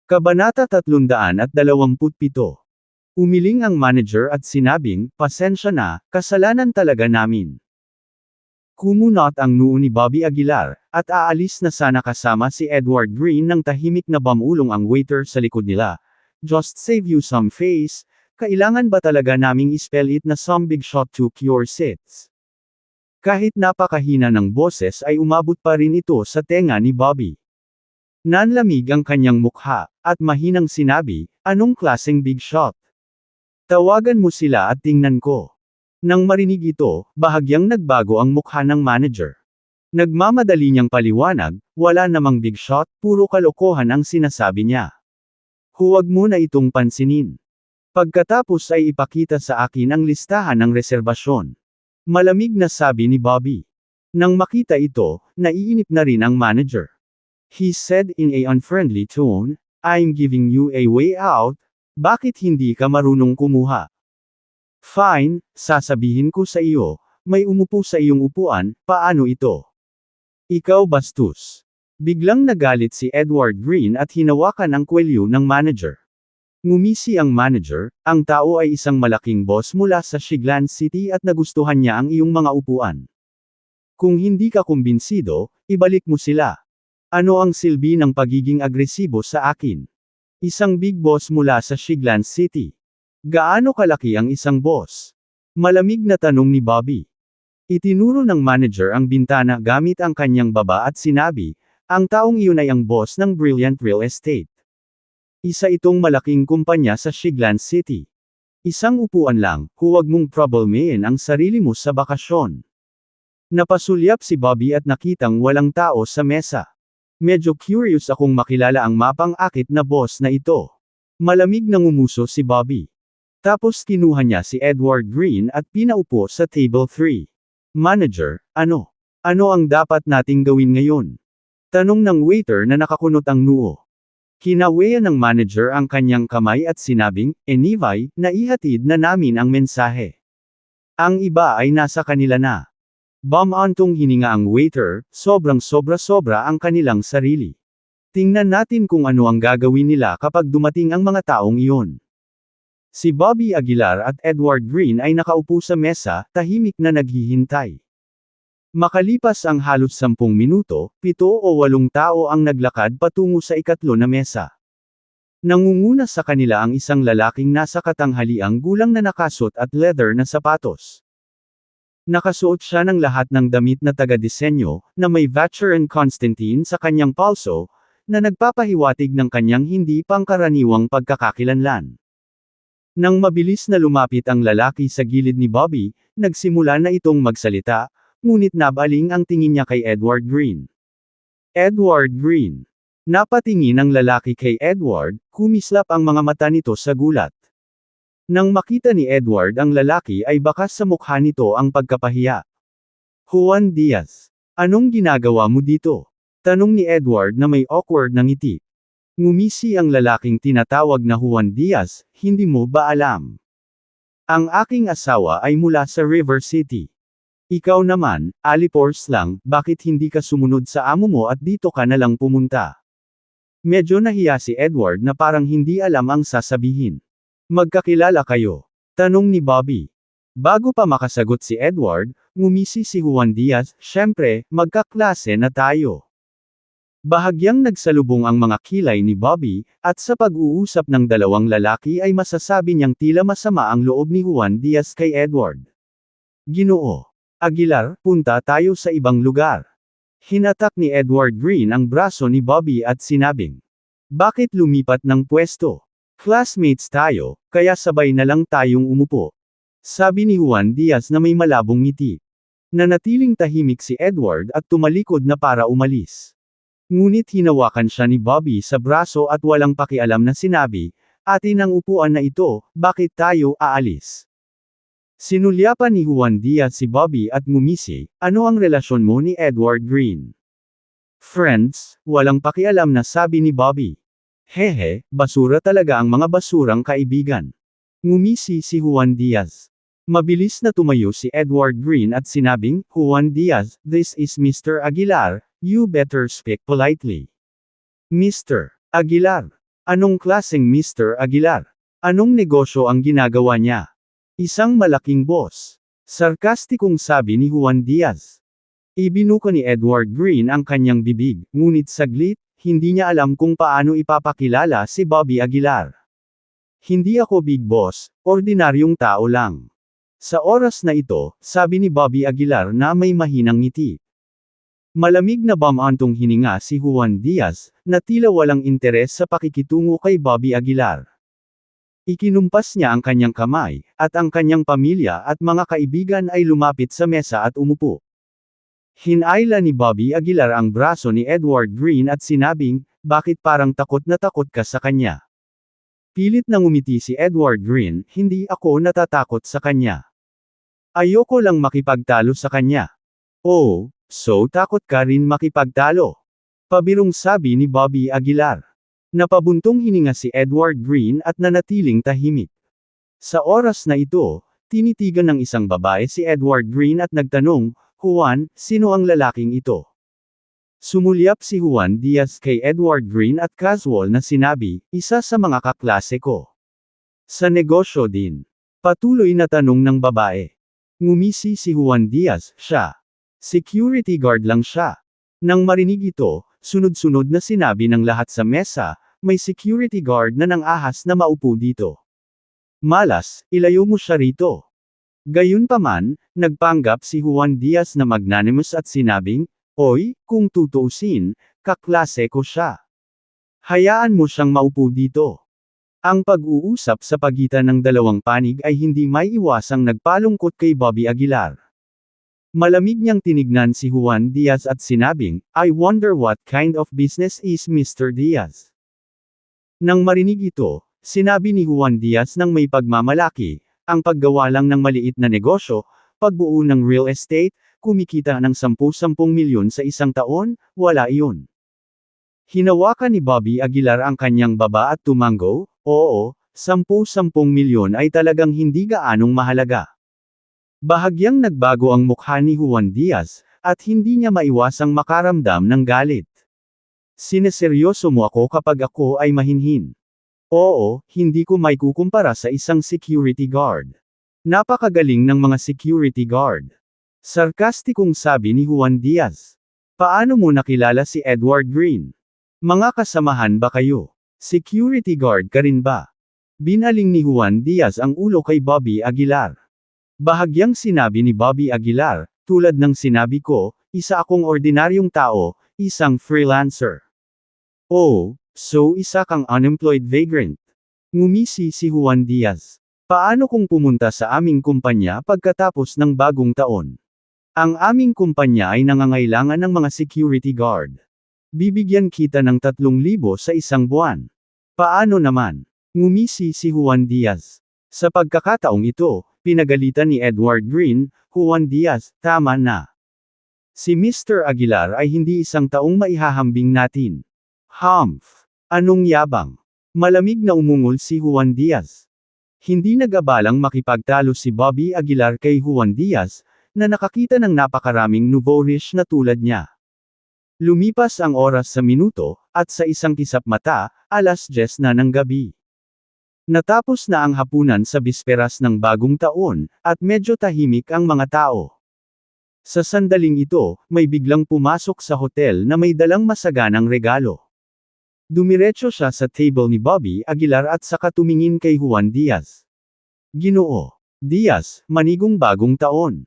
Speaker 1: Kabanata 327. Umiling ang manager at sinabing, "Pasensya na, kasalanan talaga namin." Kumunot ang noo ni Bobby Aguilar, at aalis na sana kasama si Edward Green nang tahimik na bumulong ang waiter sa likod nila. "Just save you some face, kailangan ba talaga naming ispell it na some big shot took your seats?" Kahit napakahina ng boses ay umabot pa rin ito sa tenga ni Bobby. Nanlamig ang kanyang mukha, at mahinang sinabi, "Anong klaseng big shot? Tawagan mo sila at tingnan ko." Nang marinig ito, bahagyang nagbago ang mukha ng manager. Nagmamadali niyang paliwanag, wala namang big shot, puro kalokohan ang sinasabi niya. Huwag mo na itong pansinin. Pagkatapos ay ipakita sa akin ang listahan ng reserbasyon. Malamig na sabi ni Bobby. Nang makita ito, naiinip na rin ang manager. He said in a unfriendly tone, I'm giving you a way out, bakit hindi ka marunong kumuha? Fine, sasabihin ko sa iyo, may umupo sa iyong upuan, paano ito? Ikaw bastos. Biglang nagalit si Edward Green at hinawakan ang kwelyo ng manager. Ngumisi ang manager, ang tao ay isang malaking boss mula sa Shiglan City at nagustuhan niya ang iyong mga upuan. Kung hindi ka kumbinsido, ibalik mo sila. Ano ang silbi ng pagiging agresibo sa akin? Isang big boss mula sa Shiglan City. Gaano kalaki ang isang boss? Malamig na tanong ni Bobby. Itinuro ng manager ang bintana gamit ang kanyang baba at sinabi, ang taong iyon ay ang boss ng Brilliant Real Estate. Isa itong malaking kumpanya sa Shiglan City. Isang upuan lang, huwag mong problemahin ang sarili mo sa bakasyon. Napasulyap si Bobby at nakitang walang tao sa mesa. Medyo curious akong makilala ang mapang-akit na boss na ito. Malamig na ngumuso si Bobby. Tapos kinuha niya si Edward Green at pinaupo sa table 3. Manager, ano? Ano ang dapat nating gawin ngayon? Tanong ng waiter na nakakunot ang noo. Kinaweyan ng manager ang kanyang kamay at sinabing, Anyway, naihatid na namin ang mensahe. Ang iba ay nasa kanila na. Bumantong hininga ang waiter, sobrang sobra-sobra ang kanilang sarili. Tingnan natin kung ano ang gagawin nila kapag dumating ang mga taong iyon. Si Bobby Aguilar at Edward Green ay nakaupo sa mesa, tahimik na naghihintay. Makalipas ang halos 10 minuto, 7 o 8 tao ang naglakad patungo sa ikatlo na mesa. Nangunguna sa kanila ang isang lalaking nasa katanghaliang gulang na nakasuot at leather na sapatos. Nakasuot siya ng lahat ng damit na taga-disenyo, na may Vacheron Constantine sa kanyang palso, na nagpapahiwatig ng kanyang hindi pangkaraniwang pagkakakilanlan. Nang mabilis na lumapit ang lalaki sa gilid ni Bobby, nagsimula na itong magsalita, ngunit nabaling ang tingin niya kay Edward Green. Edward Green. Napatingin ang lalaki kay Edward, kumislap ang mga mata nito sa gulat. Nang makita ni Edward ang lalaki ay bakas sa mukha nito ang pagkapahiya. Juan Diaz. Anong ginagawa mo dito? Tanong ni Edward na may awkward na ngiti. Ngumisi ang lalaking tinatawag na Juan Diaz, hindi mo ba alam? Ang aking asawa ay mula sa River City. Ikaw naman, alipors lang, bakit hindi ka sumunod sa amo mo at dito ka na lang pumunta? Medyo nahiya si Edward na parang hindi alam ang sasabihin. Magkakilala kayo? Tanong ni Bobby. Bago pa makasagot si Edward, ngumisi si Juan Diaz, syempre, magkaklase na tayo. Bahagyang nagsalubong ang mga kilay ni Bobby, at sa pag-uusap ng dalawang lalaki ay masasabi niyang tila masama ang loob ni Juan Diaz kay Edward. Ginoo Aguilar, punta tayo sa ibang lugar. Hinatak ni Edward Green ang braso ni Bobby at sinabing, bakit lumipat ng pwesto? Classmates tayo, kaya sabay na lang tayong umupo. Sabi ni Juan Diaz na may malabong ngiti. Nanatiling tahimik si Edward at tumalikod na para umalis. Ngunit hinawakan siya ni Bobby sa braso at walang pakialam na sinabi, atin ang upuan na ito, bakit tayo aalis? Sinulyapan ni Juan Diaz si Bobby at ngumisi, ano ang relasyon mo ni Edward Green? Friends, walang pakialam na sabi ni Bobby. Hehe, basura talaga ang mga basurang kaibigan. Ngumisi si Juan Diaz. Mabilis na tumayo si Edward Green at sinabing, Juan Diaz, this is Mr. Aguilar, you better speak politely. Mr. Aguilar. Anong klaseng Mr. Aguilar? Anong negosyo ang ginagawa niya? Isang malaking boss. Sarkastikong sabi ni Juan Diaz. Ibinuka ni Edward Green ang kanyang bibig, ngunit saglit, hindi niya alam kung paano ipapakilala si Bobby Aguilar. Hindi ako big boss, ordinaryong tao lang. Sa oras na ito, sabi ni Bobby Aguilar na may mahinang ngiti. Malamig na bumantong hininga si Juan Diaz, na tila walang interes sa pakikitungo kay Bobby Aguilar. Ikinumpas niya ang kanyang kamay, at ang kanyang pamilya at mga kaibigan ay lumapit sa mesa at umupo. Hinayla ni Bobby Aguilar ang braso ni Edward Green at sinabing, "Bakit parang takot na takot ka sa kanya?" Pilit na ngumiti si Edward Green, "Hindi ako natatakot sa kanya. Ayoko lang makipagtalo sa kanya." "Oh, so takot ka rin makipagtalo?" Pabirong sabi ni Bobby Aguilar. Napabuntong hininga si Edward Green at nanatiling tahimik. Sa oras na ito, tinitigan ng isang babae si Edward Green at nagtanong, "Juan, sino ang lalaking ito?" Sumulyap si Juan Diaz kay Edward Green at casual na sinabi, "Isa sa mga kaklase ko. Sa negosyo din." Patuloy na tanong ng babae. Ngumisi si Juan Diaz, "Siya. Security guard lang siya." Nang marinig ito, sunod-sunod na sinabi ng lahat sa mesa, "May security guard na nang-ahas na maupo dito. Malas, ilayo mo siya rito." Gayunpaman, nagpanggap si Juan Diaz na magnanimous at sinabing, "Oy, kung tutuusin, kaklase ko siya. Hayaan mo siyang maupo dito." Ang pag-uusap sa pagitan ng dalawang panig ay hindi maiiwasang nagpalungkot kay Bobby Aguilar. Malamig niyang tinignan si Juan Diaz at sinabing, "I wonder what kind of business is Mr. Diaz?" Nang marinig ito, sinabi ni Juan Diaz ng may pagmamalaki, "Ang paggawa lang ng maliit na negosyo, pagbuo ng real estate, kumikita ng 10-10 milyon sa isang taon, wala iyon." Hinawakan ni Bobby Aguilar ang kanyang baba at tumango, "Oo, 10-10 milyon ay talagang hindi gaanong mahalaga." Bahagyang nagbago ang mukha ni Juan Diaz, at hindi niya maiwasang makaramdam ng galit. "Sineseryoso mo ako kapag ako ay mahinhin. Oo, hindi ko maikukumpara sa isang security guard. Napakagaling ng mga security guard." Sarkastikong sabi ni Juan Diaz. "Paano mo nakilala si Edward Green? Mga kasamahan ba kayo? Security guard ka rin ba?" Binaling ni Juan Diaz ang ulo kay Bobby Aguilar. Bahagyang sinabi ni Bobby Aguilar, "Tulad ng sinabi ko, isa akong ordinaryong tao, isang freelancer." "Oh, so isa kang unemployed vagrant?" Ngumisi si Juan Diaz. "Paano kung pumunta sa aming kumpanya pagkatapos ng bagong taon? Ang aming kumpanya ay nangangailangan ng mga security guard. Bibigyan kita ng 3,000 sa isang buwan. Paano naman?" Ngumisi si Juan Diaz. Sa pagkakataong ito, pinagalitan ni Edward Green, "Juan Diaz, tama na. Si Mr. Aguilar ay hindi isang taong maihahambing natin." "Humph! Anong yabang?" Malamig na umungol si Juan Diaz. Hindi nag-abalang makipagtalo si Bobby Aguilar kay Juan Diaz, na nakakita ng napakaraming nourish na tulad niya. Lumipas ang oras sa minuto, at sa isang kisap mata, 10:00 na ng gabi. Natapos na ang hapunan sa bisperas ng bagong taon, at medyo tahimik ang mga tao. Sa sandaling ito, may biglang pumasok sa hotel na may dalang masaganang regalo. Dumiretso siya sa table ni Bobby Aguilar at saka tumingin kay Juan Diaz. "Ginoo Diaz, manigong bagong taon.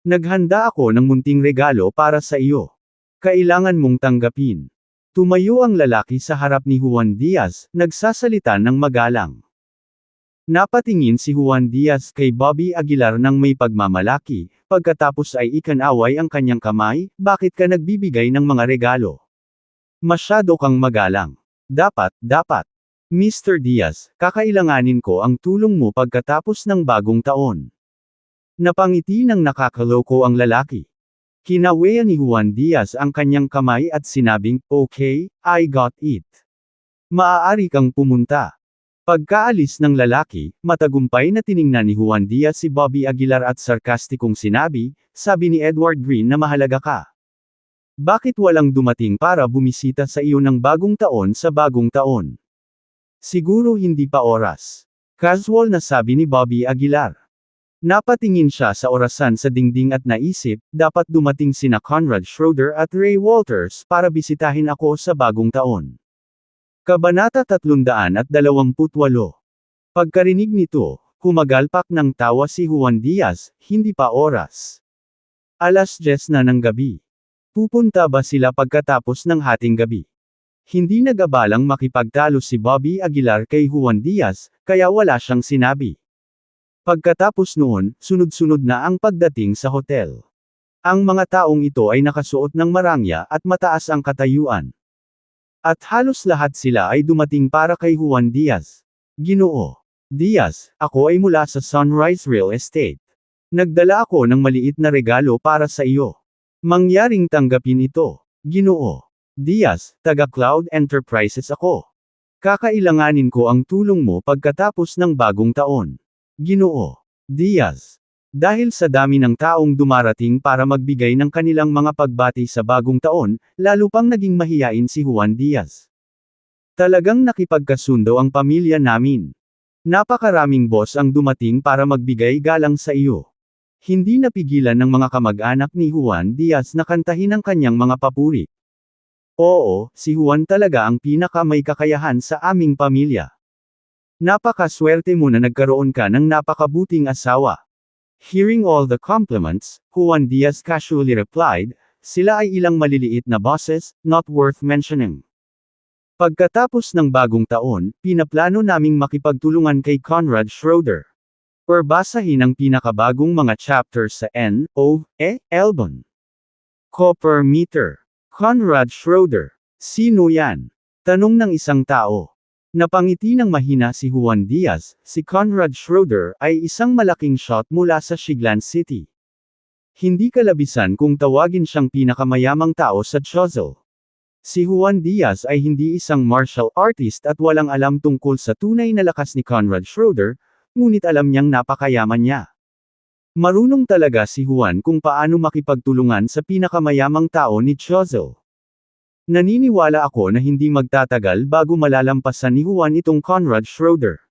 Speaker 1: Naghanda ako ng munting regalo para sa iyo. Kailangan mong tanggapin." Tumayo ang lalaki sa harap ni Juan Diaz, nagsasalita ng magalang. Napatingin si Juan Diaz kay Bobby Aguilar ng may pagmamalaki, pagkatapos ay ikinaway ang kanyang kamay, "Bakit ka nagbibigay ng mga regalo? Masyado kang magalang. Dapat. Mr. Diaz, kakailanganin ko ang tulong mo pagkatapos ng bagong taon." Napangiti ng nakakaloko ang lalaki. Kinawean ni Juan Diaz ang kanyang kamay at sinabing, "Okay, I got it. Maaari kang pumunta." Pagkaalis ng lalaki, matagumpay na tiningnan ni Juan Diaz si Bobby Aguilar at sarkastikong sinabi, "Sabi ni Edward Green na mahalaga ka. Bakit walang dumating para bumisita sa iyo ng bagong taon sa bagong taon? Siguro hindi pa oras." Casual na sabi ni Bobby Aguilar. Napatingin siya sa orasan sa dingding at naisip, dapat dumating sina Conrad Schroeder at Ray Walters para bisitahin ako sa bagong taon. Kabanata 328. Pagkarinig nito, humagalpak ng tawa si Juan Diaz, "Hindi pa oras. 10:00 na ng gabi. Pupunta ba sila pagkatapos ng hating gabi? Hindi nag-abalang makipagtalo si Bobby Aguilar kay Juan Diaz, kaya wala siyang sinabi. Pagkatapos noon, sunod-sunod na ang pagdating sa hotel. Ang mga taong ito ay nakasuot ng marangya at mataas ang katayuan. At halos lahat sila ay dumating para kay Juan Diaz. Ginoo Diaz, ako ay mula sa Sunrise Real Estate. Nagdala ako ng maliit na regalo para sa iyo. Mangyaring tanggapin ito. Ginoo Diaz, taga Cloud Enterprises ako. Kakailanganin ko ang tulong mo pagkatapos ng bagong taon. Ginoo Diaz. Dahil sa dami ng taong dumarating para magbigay ng kanilang mga pagbati sa bagong taon, lalo pang naging mahiyain si Juan Diaz. Talagang nakipagkasundo ang pamilya namin. Napakaraming boss ang dumating para magbigay galang sa iyo. Hindi napigilan ng mga kamag-anak ni Juan Diaz na kantahin ang kanyang mga papuri. Oo, si Juan talaga ang pinaka may kakayahan sa aming pamilya. Napakaswerte mo na nagkaroon ka ng napakabuting asawa. Hearing all the compliments, Juan Diaz casually replied, sila ay ilang maliliit na bosses, not worth mentioning. Pagkatapos ng bagong taon, pinaplano naming makipagtulungan kay Conrad Schroeder. Or basahin ang pinakabagong mga chapters sa N.O.E. Albon. Copper Meter. Conrad Schroeder. Sino yan? Tanong ng isang tao. Napangiti ng mahina si Juan Diaz, si Conrad Schroeder ay isang malaking shot mula sa Shiglan City. Hindi kalabisan kung tawagin siyang pinakamayamang tao sa Chozel. Si Juan Diaz ay hindi isang martial artist at walang alam tungkol sa tunay na lakas ni Conrad Schroeder, ngunit alam niyang napakayaman niya. Marunong talaga si Juan kung paano makipagtulungan sa pinakamayamang tao ni Chozel. Naniniwala ako na hindi magtatagal bago malalampasan ni Juan itong Conrad Schroeder.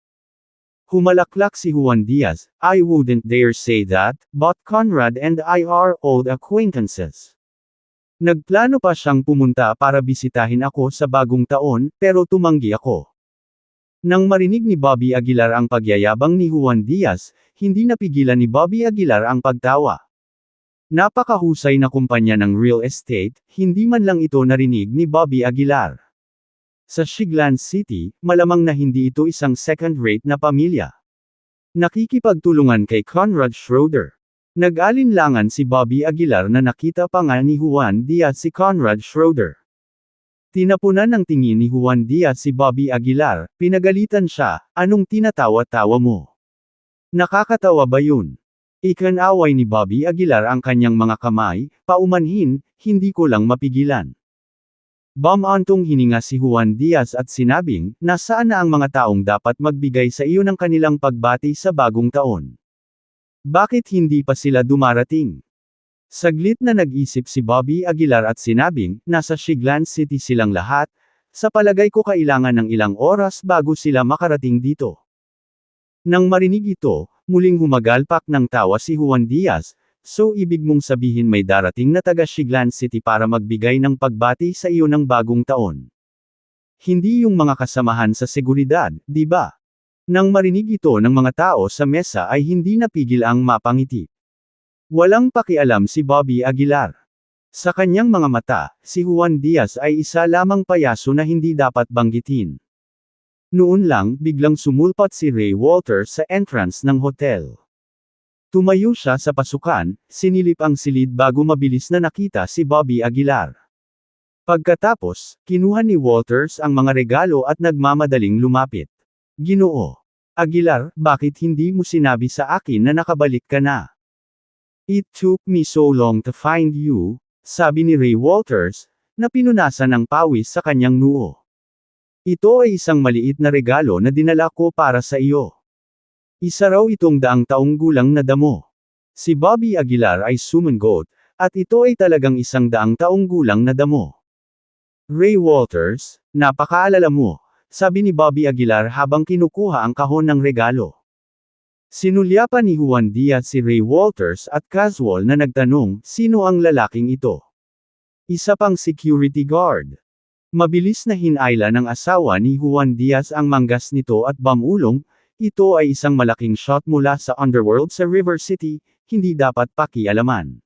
Speaker 1: Humalaklak si Juan Diaz, I wouldn't dare say that, but Conrad and I are old acquaintances. Nagplano pa siyang pumunta para bisitahin ako sa bagong taon, pero tumanggi ako. Nang marinig ni Bobby Aguilar ang pagyayabang ni Juan Diaz, hindi napigilan ni Bobby Aguilar ang pagtawa. Napakahusay na kumpanya ng real estate, hindi man lang ito narinig ni Bobby Aguilar. Sa Shiglan City, malamang na hindi ito isang second-rate na pamilya. Nakikipagtulungan kay Conrad Schroeder. Nag-alinlangan si Bobby Aguilar na nakita pa nga ni Juan Diaz si Conrad Schroeder. Tinapunan ng tingin ni Juan Diaz si Bobby Aguilar, pinagalitan siya, anong tinatawa-tawa mo? Nakakatawa ba yun? Ikinaway ni Bobby Aguilar ang kanyang mga kamay, paumanhin, hindi ko lang mapigilan. Bumantong hininga si Juan Diaz at sinabing, nasaan na ang mga taong dapat magbigay sa iyo ng kanilang pagbati sa bagong taon? Bakit hindi pa sila dumarating? Saglit na nag-isip si Bobby Aguilar at sinabing, nasa Shiglan City silang lahat, sa palagay ko kailangan ng ilang oras bago sila makarating dito. Nang marinig ito, muling humagalpak ng tawa si Juan Diaz, so ibig mong sabihin may darating na taga Shiglan City para magbigay ng pagbati sa iyo ng bagong taon. Hindi yung mga kasamahan sa seguridad, di ba? Nang marinig ito ng mga tao sa mesa ay hindi napigil ang mapangiti. Walang pakialam si Bobby Aguilar. Sa kanyang mga mata, si Juan Diaz ay isa lamang payaso na hindi dapat banggitin. Noon lang, biglang sumulpat si Ray Walters sa entrance ng hotel. Tumayo siya sa pasukan, sinilip ang silid bago mabilis na nakita si Bobby Aguilar. Pagkatapos, kinuha ni Walters ang mga regalo at nagmamadaling lumapit. Ginoo Aguilar, bakit hindi mo sinabi sa akin na nakabalik ka na? It took me so long to find you, sabi ni Ray Walters, na pinunasan ng pawis sa kanyang noo. Ito ay isang maliit na regalo na dinala ko para sa iyo. Isa raw itong daang taong gulang na damo. Si Bobby Aguilar ay sumangot, at ito ay talagang isang daang taong gulang na damo. Ray Walters, napakaalala mo, sabi ni Bobby Aguilar habang kinukuha ang kahon ng regalo. Sinulyapan ni Juan Diaz si Ray Walters at casual na nagtanong, sino ang lalaking ito? Isa pang security guard. Mabilis na hinayla ng asawa ni Juan Diaz ang manggas nito at bamulong, ito ay isang malaking shot mula sa underworld sa River City, hindi dapat pakialaman.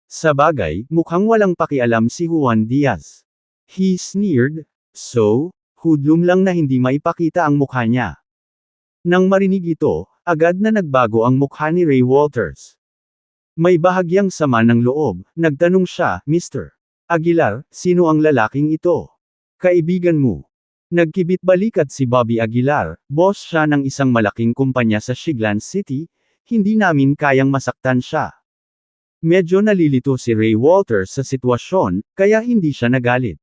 Speaker 1: Sa bagay, mukhang walang pakialam si Juan Diaz. He sneered, So, hudlum lang na hindi maipakita ang mukha niya. Nang marinig ito, agad na nagbago ang mukha ni Ray Walters. May bahagyang sama ng loob, nagtanong siya, Mr. Aguilar, sino ang lalaking ito? Kaibigan mo. Nagkibit balikat si Bobby Aguilar, boss siya ng isang malaking kumpanya sa Shiglan City, hindi namin kayang masaktan siya. Medyo nalilito si Ray Walters sa sitwasyon, kaya hindi siya nagalit.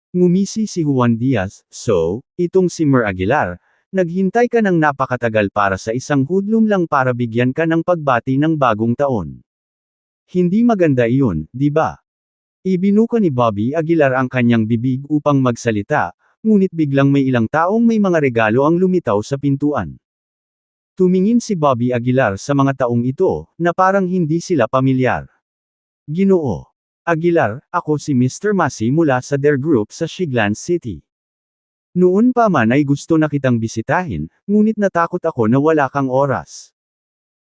Speaker 1: Ngumisi si Juan Diaz, so, itong si Mer Aguilar, naghintay ka ng napakatagal para sa isang hudlum lang para bigyan ka ng pagbati ng bagong taon. Hindi maganda iyon, di ba? Ibinuka ni Bobby Aguilar ang kanyang bibig upang magsalita, ngunit biglang may ilang taong may mga regalo ang lumitaw sa pintuan. Tumingin si Bobby Aguilar sa mga taong ito, na parang hindi sila pamilyar. Ginoo Aguilar, ako si Mr. Masi mula sa their group sa Shiglan City. Noon pa man ay gusto na kitang bisitahin, ngunit natakot ako na wala kang oras.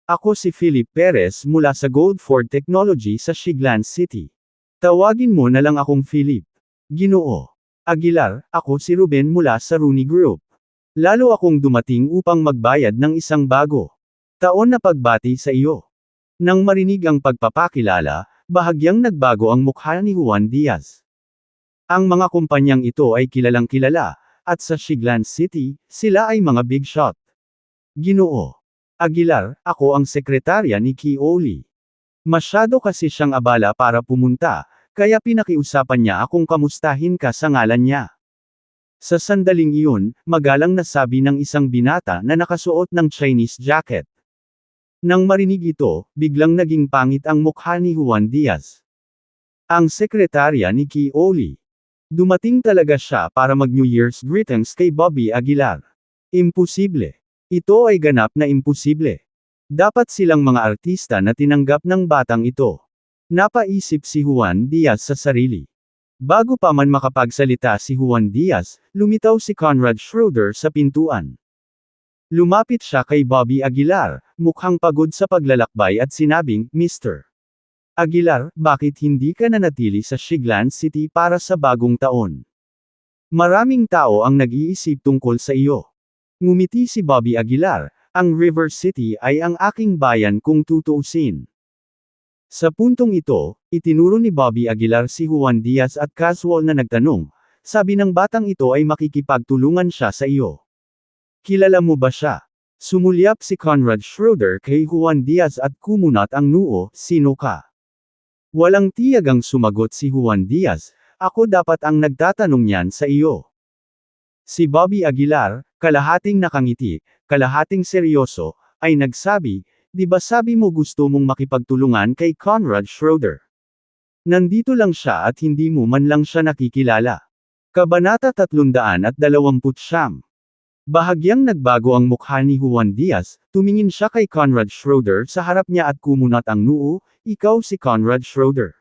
Speaker 1: Ako si Philip Perez mula sa Goldford Technology sa Shiglan City. Tawagin mo na lang akong Philip. Ginoo Aguilar, ako si Ruben mula sa Rooney Group. Lalo akong dumating upang magbayad ng isang bago taon na pagbati sa iyo. Nang marinig ang pagpapakilala, bahagyang nagbago ang mukha ni Juan Diaz. Ang mga kumpanyang ito ay kilalang kilala, at sa Shiglan City, sila ay mga big shot. Ginoo Aguilar, ako ang sekretarya ni Kioli. Masyado kasi siyang abala para pumunta, kaya pinakiusapan niya akong kamustahin ka sa ngalan niya. Sa sandaling iyon, magalang na sabi ng isang binata na nakasuot ng Chinese jacket. Nang marinig ito, biglang naging pangit ang mukha ni Juan Diaz. Ang sekretarya ni Kioli. Dumating talaga siya para mag-New Year's greetings kay Bobby Aguilar. Imposible. Ito ay ganap na imposible. Dapat silang mga artista na tinanggap ng batang ito. Napaisip si Juan Diaz sa sarili. Bago pa man makapagsalita si Juan Diaz, lumitaw si Conrad Schroeder sa pintuan. Lumapit siya kay Bobby Aguilar, mukhang pagod sa paglalakbay at sinabing, Mr. Aguilar, bakit hindi ka nanatili sa Shiglan City para sa bagong taon? Maraming tao ang nag-iisip tungkol sa iyo. Ngumiti si Bobby Aguilar, ang River City ay ang aking bayan kung tutuusin. Sa puntong ito, itinuro ni Bobby Aguilar si Juan Diaz at casual na nagtanong, sabi ng batang ito ay makikipagtulungan siya sa iyo. Kilala mo ba siya? Sumulyap si Conrad Schroeder kay Juan Diaz at kumunat ang noo, sino ka? Walang tiyagang sumagot si Juan Diaz, ako dapat ang nagtatanong niyan sa iyo. Si Bobby Aguilar, kalahating nakangiti, kalahating seryoso, ay nagsabi, di ba sabi mo gusto mong makipagtulungan kay Conrad Schroeder? Nandito lang siya at hindi mo man lang siya nakikilala. Kabanata 329. Bahagyang nagbago ang mukha ni Juan Diaz, tumingin siya kay Conrad Schroeder sa harap niya at kumunat ang noo, ikaw si Conrad Schroeder.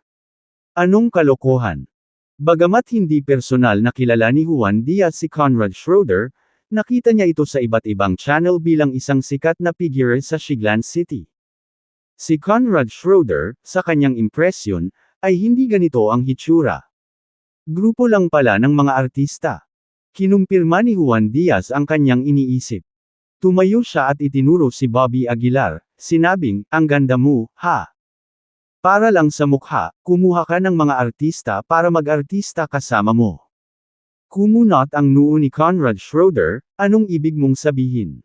Speaker 1: Anong kalokohan? Bagamat hindi personal na kilala ni Juan Diaz si Conrad Schroeder, nakita niya ito sa iba't ibang channel bilang isang sikat na figure sa Shiglan City. Si Conrad Schroeder, sa kanyang impresyon, ay hindi ganito ang hitsura. Grupo lang pala ng mga artista. Kinumpirma ni Juan Diaz ang kanyang iniisip. Tumayo siya at itinuro si Bobby Aguilar, sinabing, ang ganda mo, ha? Para lang sa mukha, kumuha ka ng mga artista para mag-artista kasama mo. Kumunot ang noo ni Conrad Schroeder, anong ibig mong sabihin?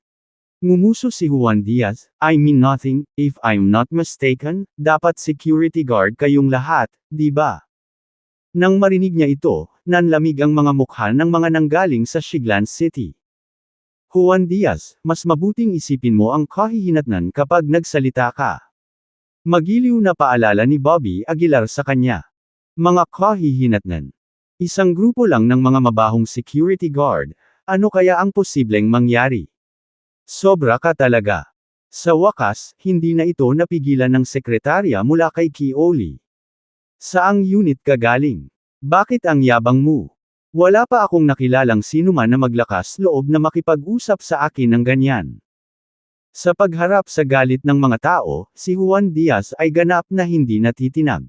Speaker 1: Ngumuso si Juan Diaz, I mean nothing, if I'm not mistaken, dapat security guard kayong lahat, di ba? Nang marinig niya ito, nanlamig ang mga mukha ng mga nanggaling sa Shiglan City. Juan Diaz, mas mabuting isipin mo ang kahihinatnan kapag nagsalita ka. Magiliw na paalala ni Bobby Aguilar sa kanya. Mga kahihinatnan. Isang grupo lang ng mga mabahong security guard, ano kaya ang posibleng mangyari? Sobra ka talaga. Sa wakas, hindi na ito napigilan ng sekretarya mula kay Kioli. Saang unit ka galing? Bakit ang yabang mo? Wala pa akong nakilalang sinuman na maglakas loob na makipag-usap sa akin ng ganyan. Sa pagharap sa galit ng mga tao, si Juan Diaz ay ganap na hindi natitinag.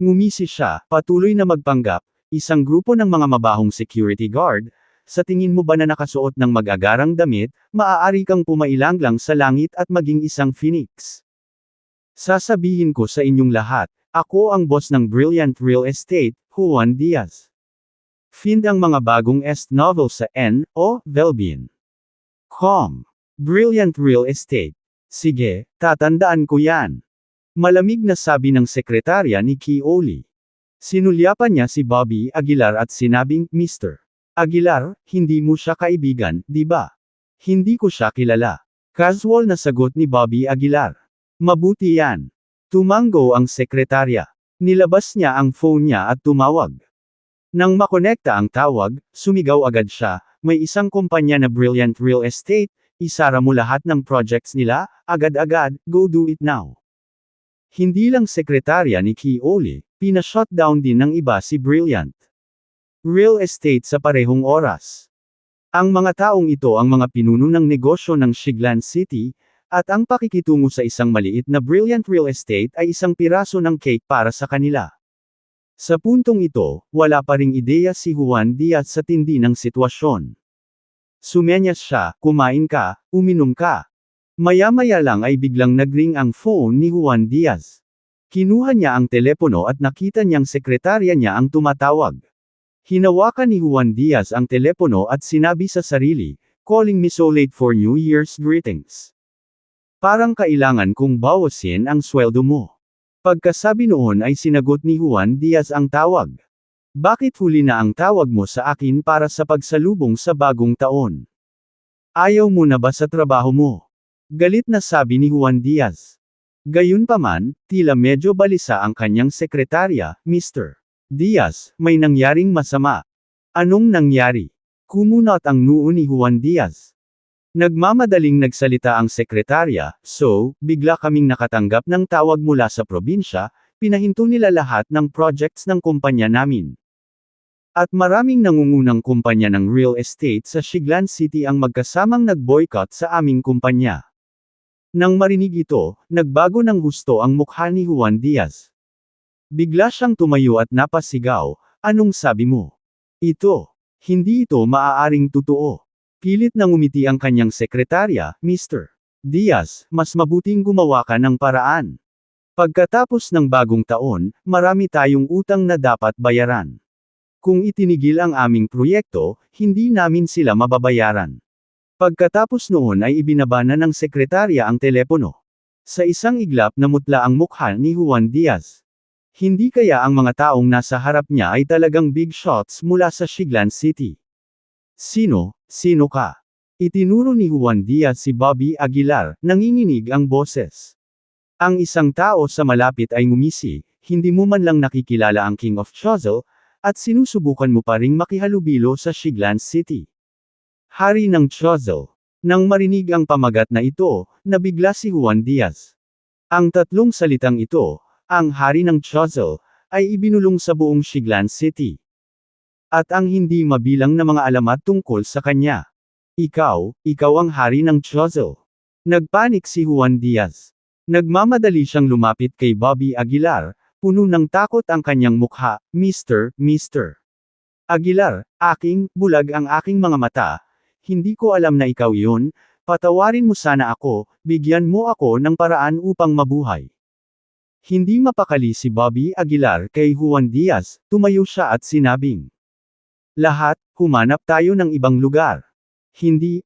Speaker 1: Ngumisi siya, patuloy na magpanggap, Isang grupo ng mga mabahong security guard, sa tingin mo ba na nakasuot ng mag-agarang damit, maaari kang pumailanglang sa langit at maging isang phoenix? Sasabihin ko sa inyong lahat, ako ang boss ng Brilliant Real Estate, Juan Diaz. Find ang mga bagong est novel sa N.O. Velbian.com. Brilliant Real Estate. Sige, tatandaan ko yan. Malamig na sabi ng sekretarya ni Keoli. Sinulyapan niya si Bobby Aguilar at sinabing, Mr. Aguilar, hindi mo siya kaibigan, di ba? Hindi ko siya kilala. Casual na sagot ni Bobby Aguilar. Mabuti yan. Tumango ang sekretarya. Nilabas niya ang phone niya at tumawag. Nang makonekta ang tawag, sumigaw agad siya, may isang kumpanya na Brilliant Real Estate, isara mo lahat ng projects nila, agad-agad, go do it now. Hindi lang sekretarya ni Keoli, pina-shutdown din ng iba si Brilliant Real Estate sa parehong oras. Ang mga taong ito ang mga pinuno ng negosyo ng Shiglan City, at ang pakikitungo sa isang maliit na Brilliant Real Estate ay isang piraso ng cake para sa kanila. Sa puntong ito, wala pa ring ideya si Juan Diaz sa tindi ng sitwasyon. Sumenyas siya, kumain ka, uminom ka. Maya-maya lang ay biglang nagring ang phone ni Juan Diaz. Kinuha niya ang telepono at nakita niyang sekretarya niya ang tumatawag. Hinawakan ni Juan Diaz ang telepono at sinabi sa sarili, calling me so late for New Year's greetings. Parang kailangan kong bawasin ang sweldo mo. Pagkasabi noon ay sinagot ni Juan Diaz ang tawag. Bakit huli na ang tawag mo sa akin para sa pagsalubong sa bagong taon? Ayaw mo na ba sa trabaho mo? Galit na sabi ni Juan Diaz. Gayunpaman, tila medyo balisa ang kanyang sekretarya, Mr. Diaz, may nangyaring masama. Anong nangyari? Kumunot ang noo ni Juan Diaz. Nagmamadaling nagsalita ang sekretarya, so, bigla kaming nakatanggap ng tawag mula sa probinsya, pinahinto nila lahat ng projects ng kumpanya namin. At maraming nangungunang kumpanya ng real estate sa Shiglan City ang magkasamang nag-boycott sa aming kumpanya. Nang marinig ito, nagbago ng husto ang mukha ni Juan Diaz. Bigla siyang tumayo at napasigaw, anong sabi mo? Hindi ito maaaring totoo. Pilit na ngumiti ang kanyang sekretarya, Mr. Diaz, mas mabuting gumawa ka ng paraan. Pagkatapos ng bagong taon, marami tayong utang na dapat bayaran. Kung itinigil ang aming proyekto, hindi namin sila mababayaran. Pagkatapos noon ay ibinaba na ng sekretarya ang telepono. Sa isang iglap namutla ang mukha ni Juan Diaz. Hindi kaya ang mga taong nasa harap niya ay talagang big shots mula sa Shiglan City? Sino ka? Itinuro ni Juan Diaz si Bobby Aguilar, nanginginig ang boses. Ang isang tao sa malapit ay ngumisi, hindi mo man lang nakikilala ang King of Chozel, at sinusubukan mo pa ring makihalubilo sa Shiglan City. Hari ng Chozel. Nang marinig ang pamagat na ito, nabigla si Juan Diaz. Ang tatlong salitang ito, ang hari ng Chozel, ay ibinulong sa buong Shiglan City. At ang hindi mabilang na mga alamat tungkol sa kanya. Ikaw ang hari ng Chozel. Nagpanik si Juan Diaz. Nagmamadali siyang lumapit kay Bobby Aguilar, puno ng takot ang kanyang mukha, Mr. Aguilar, bulag ang aking mga mata. Hindi ko alam na ikaw iyon, patawarin mo sana ako, bigyan mo ako ng paraan upang mabuhay. Hindi mapakali si Bobby Aguilar kay Juan Diaz, tumayo siya at sinabing. Lahat, humanap tayo ng ibang lugar. Hindi,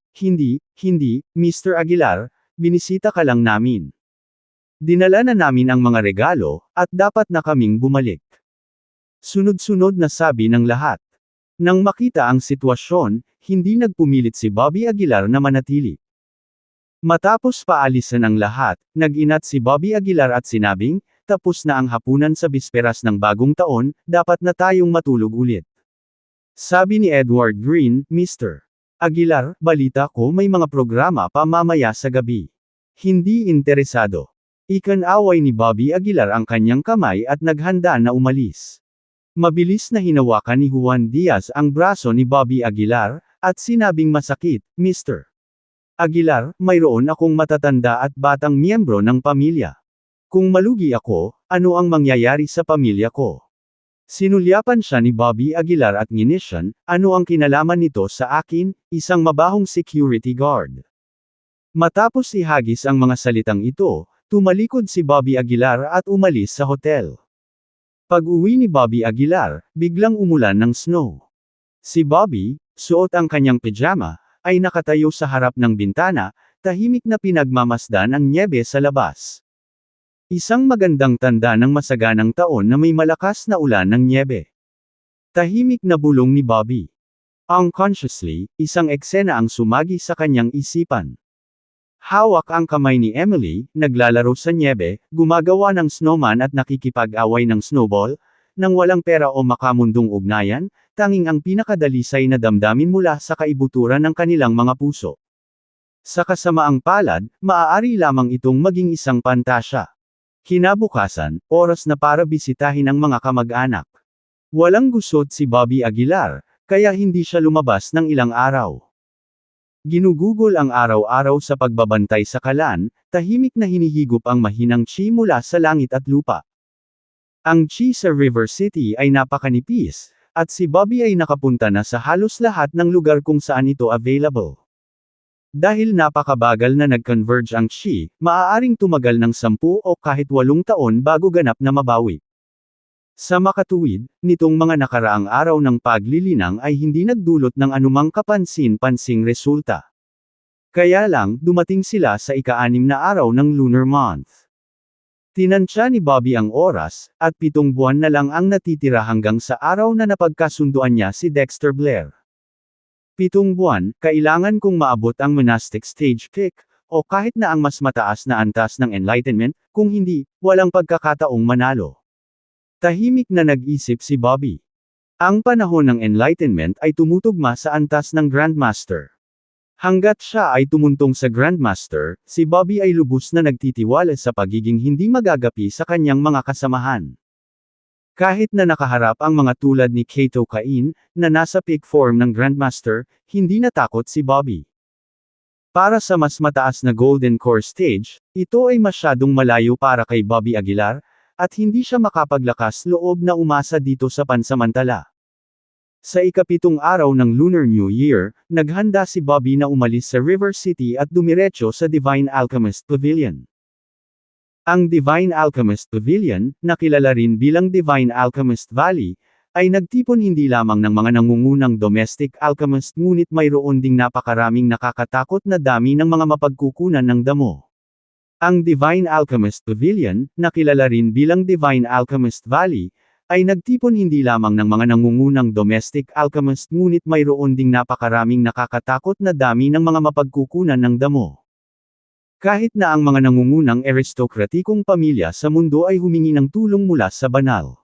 Speaker 1: Mr. Aguilar, binisita ka lang namin. Dinala na namin ang mga regalo, at dapat na kaming bumalik. Sunod-sunod na sabi ng lahat. Nang makita ang sitwasyon, hindi nagpumilit si Bobby Aguilar na manatili. Matapos paalisan ang lahat, nag-inat si Bobby Aguilar at sinabing, tapos na ang hapunan sa bisperas ng bagong taon, dapat na tayong matulog ulit. Sabi ni Edward Green, Mr. Aguilar, balita ko may mga programa pa mamaya sa gabi. Hindi interesado. Ikan-away ni Bobby Aguilar ang kanyang kamay at naghanda na umalis. Mabilis na hinawakan ni Juan Diaz ang braso ni Bobby Aguilar, at sinabing masakit, Mr. Aguilar, mayroon akong matatanda at batang miyembro ng pamilya. Kung malugi ako, ano ang mangyayari sa pamilya ko? Sinulyapan siya ni Bobby Aguilar at nginisyon, ano ang kinalaman nito sa akin, isang mabahong security guard. Matapos ihagis ang mga salitang ito, tumalikod si Bobby Aguilar at umalis sa hotel. Pag-uwi ni Bobby Aguilar, biglang umulan ng snow. Si Bobby, suot ang kanyang pijama, ay nakatayo sa harap ng bintana, tahimik na pinagmamasdan ang nyebe sa labas. Isang magandang tanda ng masaganang taon na may malakas na ulan ng nyebe. Tahimik na bulong ni Bobby. Unconsciously, isang eksena ang sumagi sa kanyang isipan. Hawak ang kamay ni Emily, naglalaro sa nyebe, gumagawa ng snowman at nakikipag-away ng snowball, nang walang pera o makamundong ugnayan, tanging ang pinakadalisay na damdamin mula sa kaibuturan ng kanilang mga puso. Sa kasamaang palad, maaari lamang itong maging isang pantasya. Kinabukasan, oras na para bisitahin ang mga kamag-anak. Walang gusot si Bobby Aguilar, kaya hindi siya lumabas ng ilang araw. Ginugugol ang araw-araw sa pagbabantay sa kalan, tahimik na hinihigop ang mahinang chi mula sa langit at lupa. Ang chi sa River City ay napakanipis, at si Bobby ay nakapunta na sa halos lahat ng lugar kung saan ito available. Dahil napakabagal na nag-converge ang chi, maaaring tumagal ng 10 o kahit 8 taon bago ganap na mabawi. Sa makatuwid, nitong mga nakaraang araw ng paglilinang ay hindi nagdulot ng anumang kapansin-pansing resulta. Kaya lang, dumating sila sa ika-6 na araw ng lunar month. Tinansya ni Bobby ang oras, at 7 buwan na lang ang natitira hanggang sa araw na napagkasunduan niya si Dexter Blair. 7 buwan, kailangan kong maabot ang monastic stage peak, o kahit na ang mas mataas na antas ng enlightenment, kung hindi, walang pagkakataong manalo. Tahimik na nag-isip si Bobby. Ang panahon ng enlightenment ay tumutugma sa antas ng Grandmaster. Hanggat siya ay tumuntong sa Grandmaster, si Bobby ay lubos na nagtitiwala sa pagiging hindi magagapi sa kanyang mga kasamahan. Kahit na nakaharap ang mga tulad ni Kato Kain, na nasa peak form ng Grandmaster, hindi natakot si Bobby. Para sa mas mataas na Golden Core Stage, ito ay masyadong malayo para kay Bobby Aguilar, at hindi siya makapaglakas loob na umasa dito sa pansamantala. Sa ika-7 araw ng Lunar New Year, naghanda si Bobby na umalis sa River City at dumiretso sa Divine Alchemist Pavilion. Ang Divine Alchemist Pavilion, na kilala rin bilang Divine Alchemist Valley, ay nagtipon hindi lamang ng mga nangungunang domestic alchemist ngunit mayroon ding napakaraming nakakatakot na dami ng mga mapagkukunan ng damo. Ang Divine Alchemist Pavilion, na kilala rin bilang Divine Alchemist Valley, ay nagtipon hindi lamang ng mga nangungunang domestic alchemist ngunit mayroon ding napakaraming nakakatakot na dami ng mga mapagkukunan ng damo. Kahit na ang mga nangungunang aristokratikong pamilya sa mundo ay humingi ng tulong mula sa banal.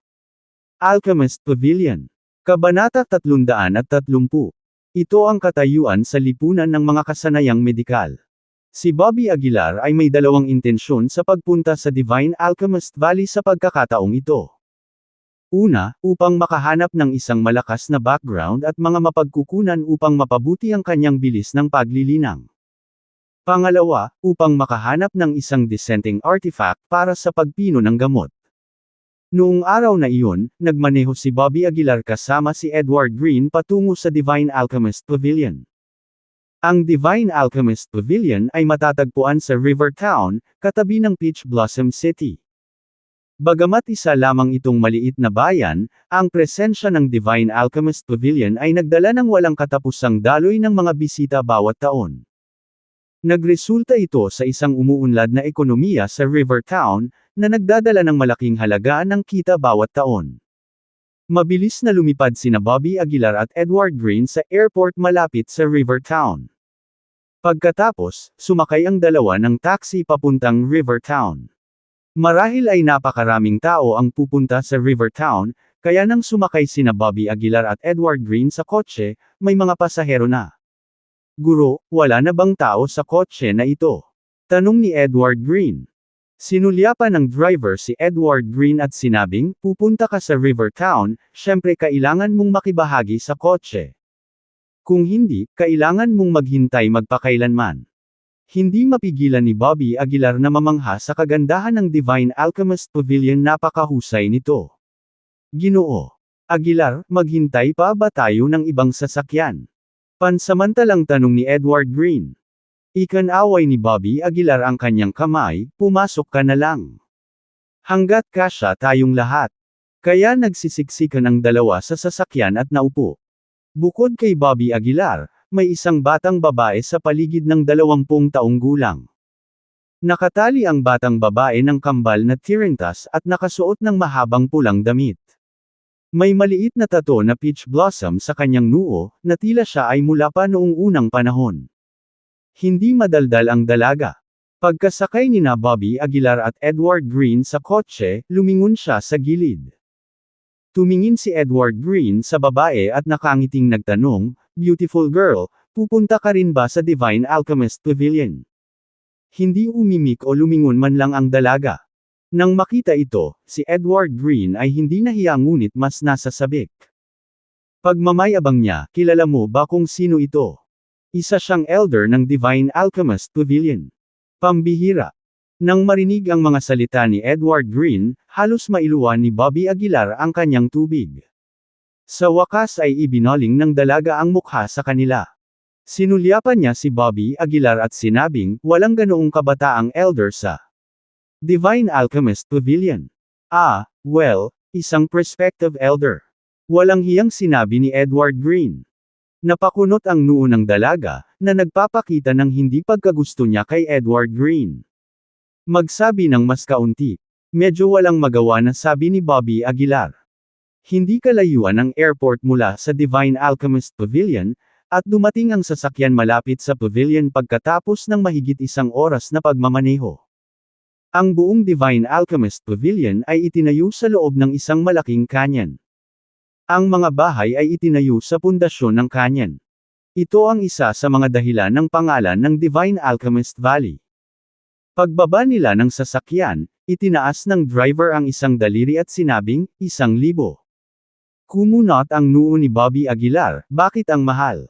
Speaker 1: Alchemist Pavilion. Kabanata 330. Ito ang katayuan sa lipunan ng mga kasanayang medikal. Si Bobby Aguilar ay may dalawang intensyon sa pagpunta sa Divine Alchemist Valley sa pagkakataong ito. Una, upang makahanap ng isang malakas na background at mga mapagkukunan upang mapabuti ang kanyang bilis ng paglilinang. Pangalawa, upang makahanap ng isang dissenting artifact para sa pagpino ng gamot. Noong araw na iyon, nagmaneho si Bobby Aguilar kasama si Edward Green patungo sa Divine Alchemist Pavilion. Ang Divine Alchemist Pavilion ay matatagpuan sa River Town, katabi ng Peach Blossom City. Bagamat isa lamang itong maliit na bayan, ang presensya ng Divine Alchemist Pavilion ay nagdala ng walang katapusang daloy ng mga bisita bawat taon. Nagresulta ito sa isang umuunlad na ekonomiya sa River Town, na nagdadala ng malaking halaga ng kita bawat taon. Mabilis na lumipad sina Bobby Aguilar at Edward Green sa airport malapit sa River Town. Pagkatapos, sumakay ang dalawa ng taxi papuntang River Town. Marahil ay napakaraming tao ang pupunta sa River Town, kaya nang sumakay sina Bobby Aguilar at Edward Green sa kotse, may mga pasahero na. Guro, wala na bang tao sa kotse na ito? Tanong ni Edward Green. Sinulyapan ng driver si Edward Green at sinabing, pupunta ka sa River Town, syempre kailangan mong makibahagi sa kotse. Kung hindi, kailangan mong maghintay magpakailanman. Hindi mapigilan ni Bobby Aguilar na mamangha sa kagandahan ng Divine Alchemist Pavilion, napakahusay nito. Ginoo Aguilar, maghintay pa ba tayo ng ibang sasakyan? Pansamantalang tanong ni Edward Green. Ikan-away ni Bobby Aguilar ang kanyang kamay, pumasok ka na lang. Hanggat kasya tayong lahat. Kaya nagsisiksikan ang dalawa sa sasakyan at naupo. Bukod kay Bobby Aguilar, may isang batang babae sa paligid ng 20 taong gulang. Nakatali ang batang babae ng kambal na tirintas at nakasuot ng mahabang pulang damit. May maliit na tato na peach blossom sa kanyang noo, na tila siya ay mula pa noong unang panahon. Hindi madaldal ang dalaga. Pagkasakay nina Bobby Aguilar at Edward Green sa kotse, lumingon siya sa gilid. Tumingin si Edward Green sa babae at nakangiting nagtanong, "Beautiful girl, pupunta ka rin ba sa Divine Alchemist Pavilion?" Hindi umimik o lumingon man lang ang dalaga. Nang makita ito, si Edward Green ay hindi nahiya ngunit mas nasasabik. Pagmamayabang niya, "Kilala mo ba kung sino ito?" Isa siyang elder ng Divine Alchemist Pavilion. Pambihira. Nang marinig ang mga salita ni Edward Green, halos mailuwan ni Bobby Aguilar ang kanyang tubig. Sa wakas ay ibinoling ng dalaga ang mukha sa kanila. Sinulyapan niya si Bobby Aguilar at sinabing, "Walang ganoong kabataang elder sa Divine Alchemist Pavilion." Well, isang prospective elder. Walang hiyang sinabi ni Edward Green. Napakunot ang noo ng dalaga, na nagpapakita ng hindi pagkagusto niya kay Edward Green. Magsabi ng mas kaunti. Medyo walang magawa na sabi ni Bobby Aguilar. Hindi kalayuan ang airport mula sa Divine Alchemist Pavilion, at dumating ang sasakyan malapit sa pavilion pagkatapos ng mahigit 1 oras na pagmamaneho. Ang buong Divine Alchemist Pavilion ay itinayo sa loob ng isang malaking canyon. Ang mga bahay ay itinayo sa pundasyon ng canyon. Ito ang isa sa mga dahilan ng pangalan ng Divine Alchemist Valley. Pagbaba nila ng sasakyan, itinaas ng driver ang isang daliri at sinabing, 1,000. Kumunot ang noo ni Bobby Aguilar, "Bakit ang mahal?"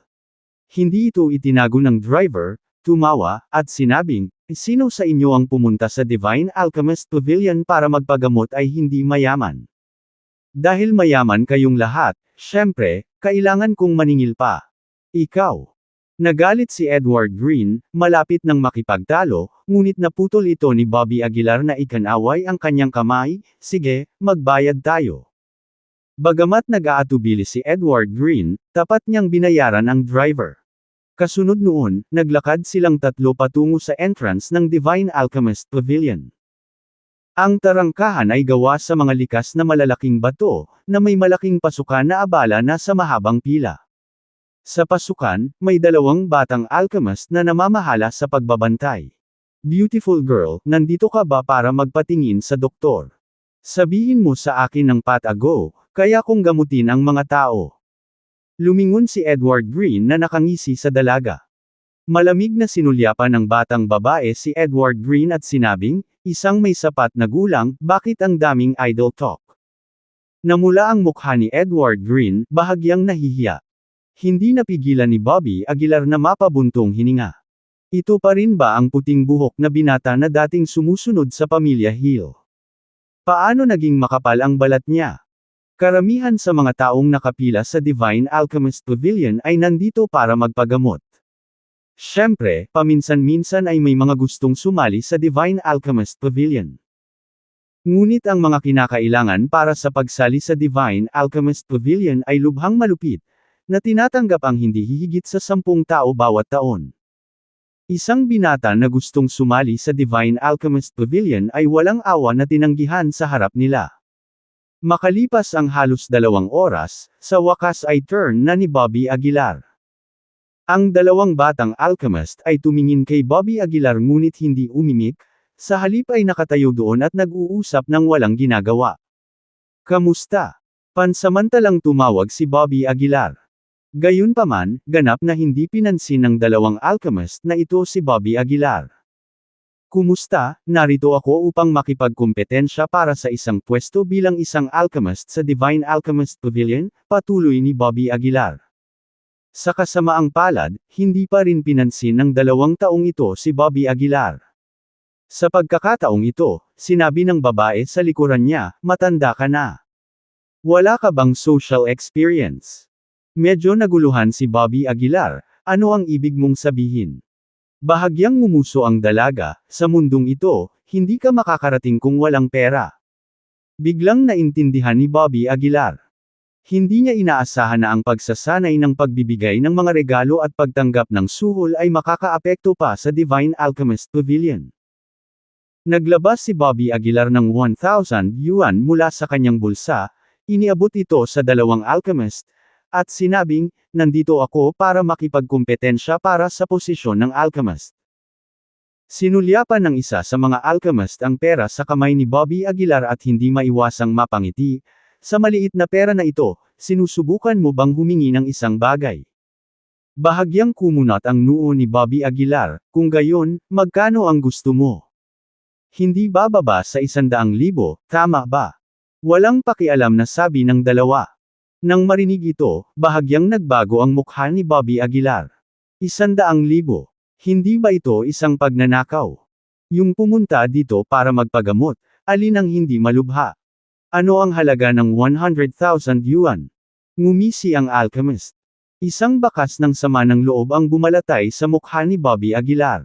Speaker 1: Hindi ito itinago ng driver, tumawa, at sinabing, "Sino sa inyo ang pumunta sa Divine Alchemist Pavilion para magpagamot ay hindi mayaman? Dahil mayaman kayong lahat, syempre, kailangan kong maningil pa. Ikaw." Nagalit si Edward Green, malapit nang makipagtalo, ngunit naputol ito ni Bobby Aguilar na ikanaway ang kanyang kamay, "Sige, magbayad tayo." Bagamat nag-aatubili si Edward Green, tapat niyang binayaran ang driver. Kasunod noon, naglakad silang tatlo patungo sa entrance ng Divine Alchemist Pavilion. Ang tarangkahan ay gawa sa mga likas na malalaking bato, na may malaking pasukan na abala na sa mahabang pila. Sa pasukan, may 2 batang alchemist na namamahala sa pagbabantay. "Beautiful girl, nandito ka ba para magpatingin sa doktor? Sabihin mo sa akin ng patago, kaya kong gamutin ang mga tao." Lumingon si Edward Green na nakangisi sa dalaga. Malamig na sinulyapan ng batang babae si Edward Green at sinabing, "Isang may sapat na gulang, bakit ang daming idle talk?" Namula ang mukha ni Edward Green, bahagyang nahihiya. Hindi napigilan ni Bobby Aguilar na mapabuntong hininga. Ito pa rin ba ang puting buhok na binata na dating sumusunod sa pamilya Hill? Paano naging makapal ang balat niya? Karamihan sa mga taong nakapila sa Divine Alchemist Pavilion ay nandito para magpagamot. Siyempre, paminsan-minsan ay may mga gustong sumali sa Divine Alchemist Pavilion. Ngunit ang mga kinakailangan para sa pagsali sa Divine Alchemist Pavilion ay lubhang malupit, na tinatanggap ang hindi hihigit sa 10 tao bawat taon. Isang binata na gustong sumali sa Divine Alchemist Pavilion ay walang awa na tinanggihan sa harap nila. Makalipas ang halos 2 oras, sa wakas ay turn na ni Bobby Aguilar. Ang 2 batang alchemist ay tumingin kay Bobby Aguilar ngunit hindi umimik, sa halip ay nakatayo doon at nag-uusap ng walang ginagawa. "Kamusta?" Pansamantalang tumawag si Bobby Aguilar. Gayunpaman, ganap na hindi pinansin ng 2 alchemist na ito si Bobby Aguilar. "Kumusta? Narito ako upang makipagkumpetensya para sa isang pwesto bilang isang alchemist sa Divine Alchemist Pavilion," patuloy ni Bobby Aguilar. Sa kasamaang palad, hindi pa rin pinansin ng 2 taong ito si Bobby Aguilar. Sa pagkakataong ito, sinabi ng babae sa likuran niya, "Matanda ka na. Wala ka bang social experience? Medyo naguluhan si Bobby Aguilar, ano ang ibig mong sabihin? Bahagyang ngumuso ang dalaga, sa mundong ito, hindi ka makakarating kung walang pera. Biglang naintindihan ni Bobby Aguilar. Hindi niya inaasahan na ang pagsasanay ng pagbibigay ng mga regalo at pagtanggap ng suhol ay makakaapekto pa sa Divine Alchemist Pavilion. Naglabas si Bobby Aguilar ng 1,000 yuan mula sa kanyang bulsa, iniabot ito sa dalawang alchemist, at sinabing, nandito ako para makipagkumpetensya para sa posisyon ng alchemist. Sinulyapan ng isa sa mga alchemist ang pera sa kamay ni Bobby Aguilar at hindi maiwasang mapangiti. Sa maliit na pera na ito, sinusubukan mo bang humingi ng isang bagay? Bahagyang kumunat ang noo ni Bobby Aguilar, kung gayon, magkano ang gusto mo? Hindi bababa sa 100,000, tama ba? Walang pakialam na sabi ng dalawa. Nang marinig ito, bahagyang nagbago ang mukha ni Bobby Aguilar. 100,000. Hindi ba ito isang pagnanakaw? Yung pumunta dito para magpagamot, alin ang hindi malubha? Ano ang halaga ng 100,000 yuan? Ngumisi ang alchemist. Isang bakas ng sama ng loob ang bumalatay sa mukha ni Bobby Aguilar.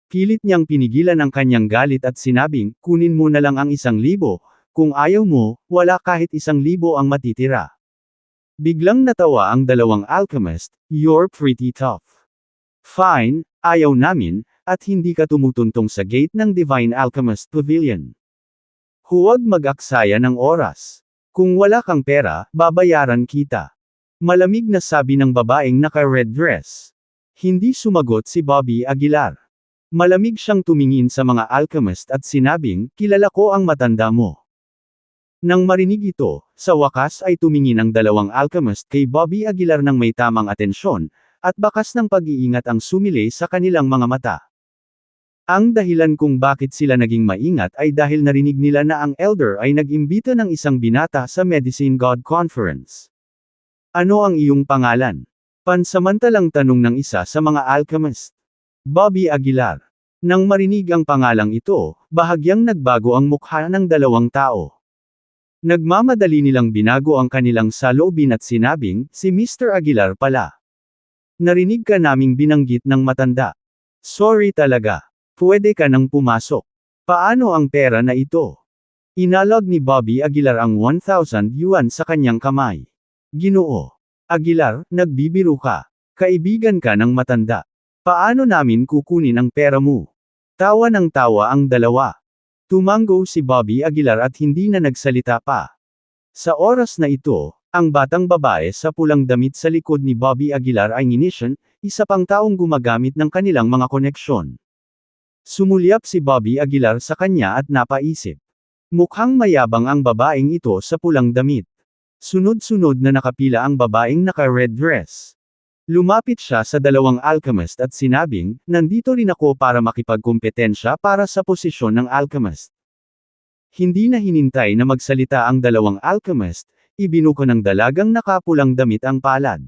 Speaker 1: Pilit niyang pinigilan ang kanyang galit at sinabing, kunin mo na lang ang 1,000, kung ayaw mo, wala kahit 1,000 ang matitira. Biglang natawa ang dalawang alchemist, you're pretty tough. Fine, ayaw namin, at hindi ka tumutuntong sa gate ng Divine Alchemist Pavilion. Huwag mag-aksaya ng oras. Kung wala kang pera, babayaran kita. Malamig na sabi ng babaeng naka-red dress. Hindi sumagot si Bobby Aguilar. Malamig siyang tumingin sa mga alchemist at sinabing, kilala ko ang matanda mo. Nang marinig ito, sa wakas ay tumingin ang dalawang alchemist kay Bobby Aguilar ng may tamang atensyon, at bakas ng pag-iingat ang sumilay sa kanilang mga mata. Ang dahilan kung bakit sila naging maingat ay dahil narinig nila na ang elder ay nag-imbita ng isang binata sa Medicine God Conference. Ano ang iyong pangalan? Pansamantalang tanong ng isa sa mga alchemist. Bobby Aguilar. Nang marinig ang pangalang ito, bahagyang nagbago ang mukha ng dalawang tao. Nagmamadali nilang binago ang kanilang saloobin at sinabing, si Mr. Aguilar pala. Narinig ka naming binanggit ng matanda. Sorry talaga. Pwede ka nang pumasok. Paano ang pera na ito? Inalog ni Bobby Aguilar ang 1,000 yuan sa kanyang kamay. Ginoo. Aguilar, nagbibiro ka. Kaibigan ka ng matanda. Paano namin kukunin ang pera mo? Tawa ng tawa ang dalawa. Tumango si Bobby Aguilar at hindi na nagsalita pa. Sa oras na ito, ang batang babae sa pulang damit sa likod ni Bobby Aguilar ay nginisyon, isa pang taong gumagamit ng kanilang mga koneksyon. Sumulyap si Bobby Aguilar sa kanya at napaisip. Mukhang mayabang ang babaeng ito sa pulang damit. Sunod-sunod na nakapila ang babaeng naka-red dress. Lumapit siya sa dalawang alchemist at sinabing, nandito rin ako para makipagkumpetensya para sa posisyon ng alchemist. Hindi na hinintay na magsalita ang dalawang alchemist, ibinuko ng dalagang nakapulang damit ang palad.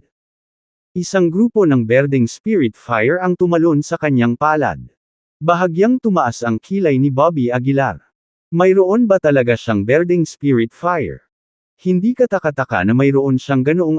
Speaker 1: Isang grupo ng berdeng spirit fire ang tumalon sa kanyang palad. Bahagyang tumaas ang kilay ni Bobby Aguilar. Mayroon ba talaga siyang berdeng spirit fire? Hindi katakataka na mayroon siyang ganoong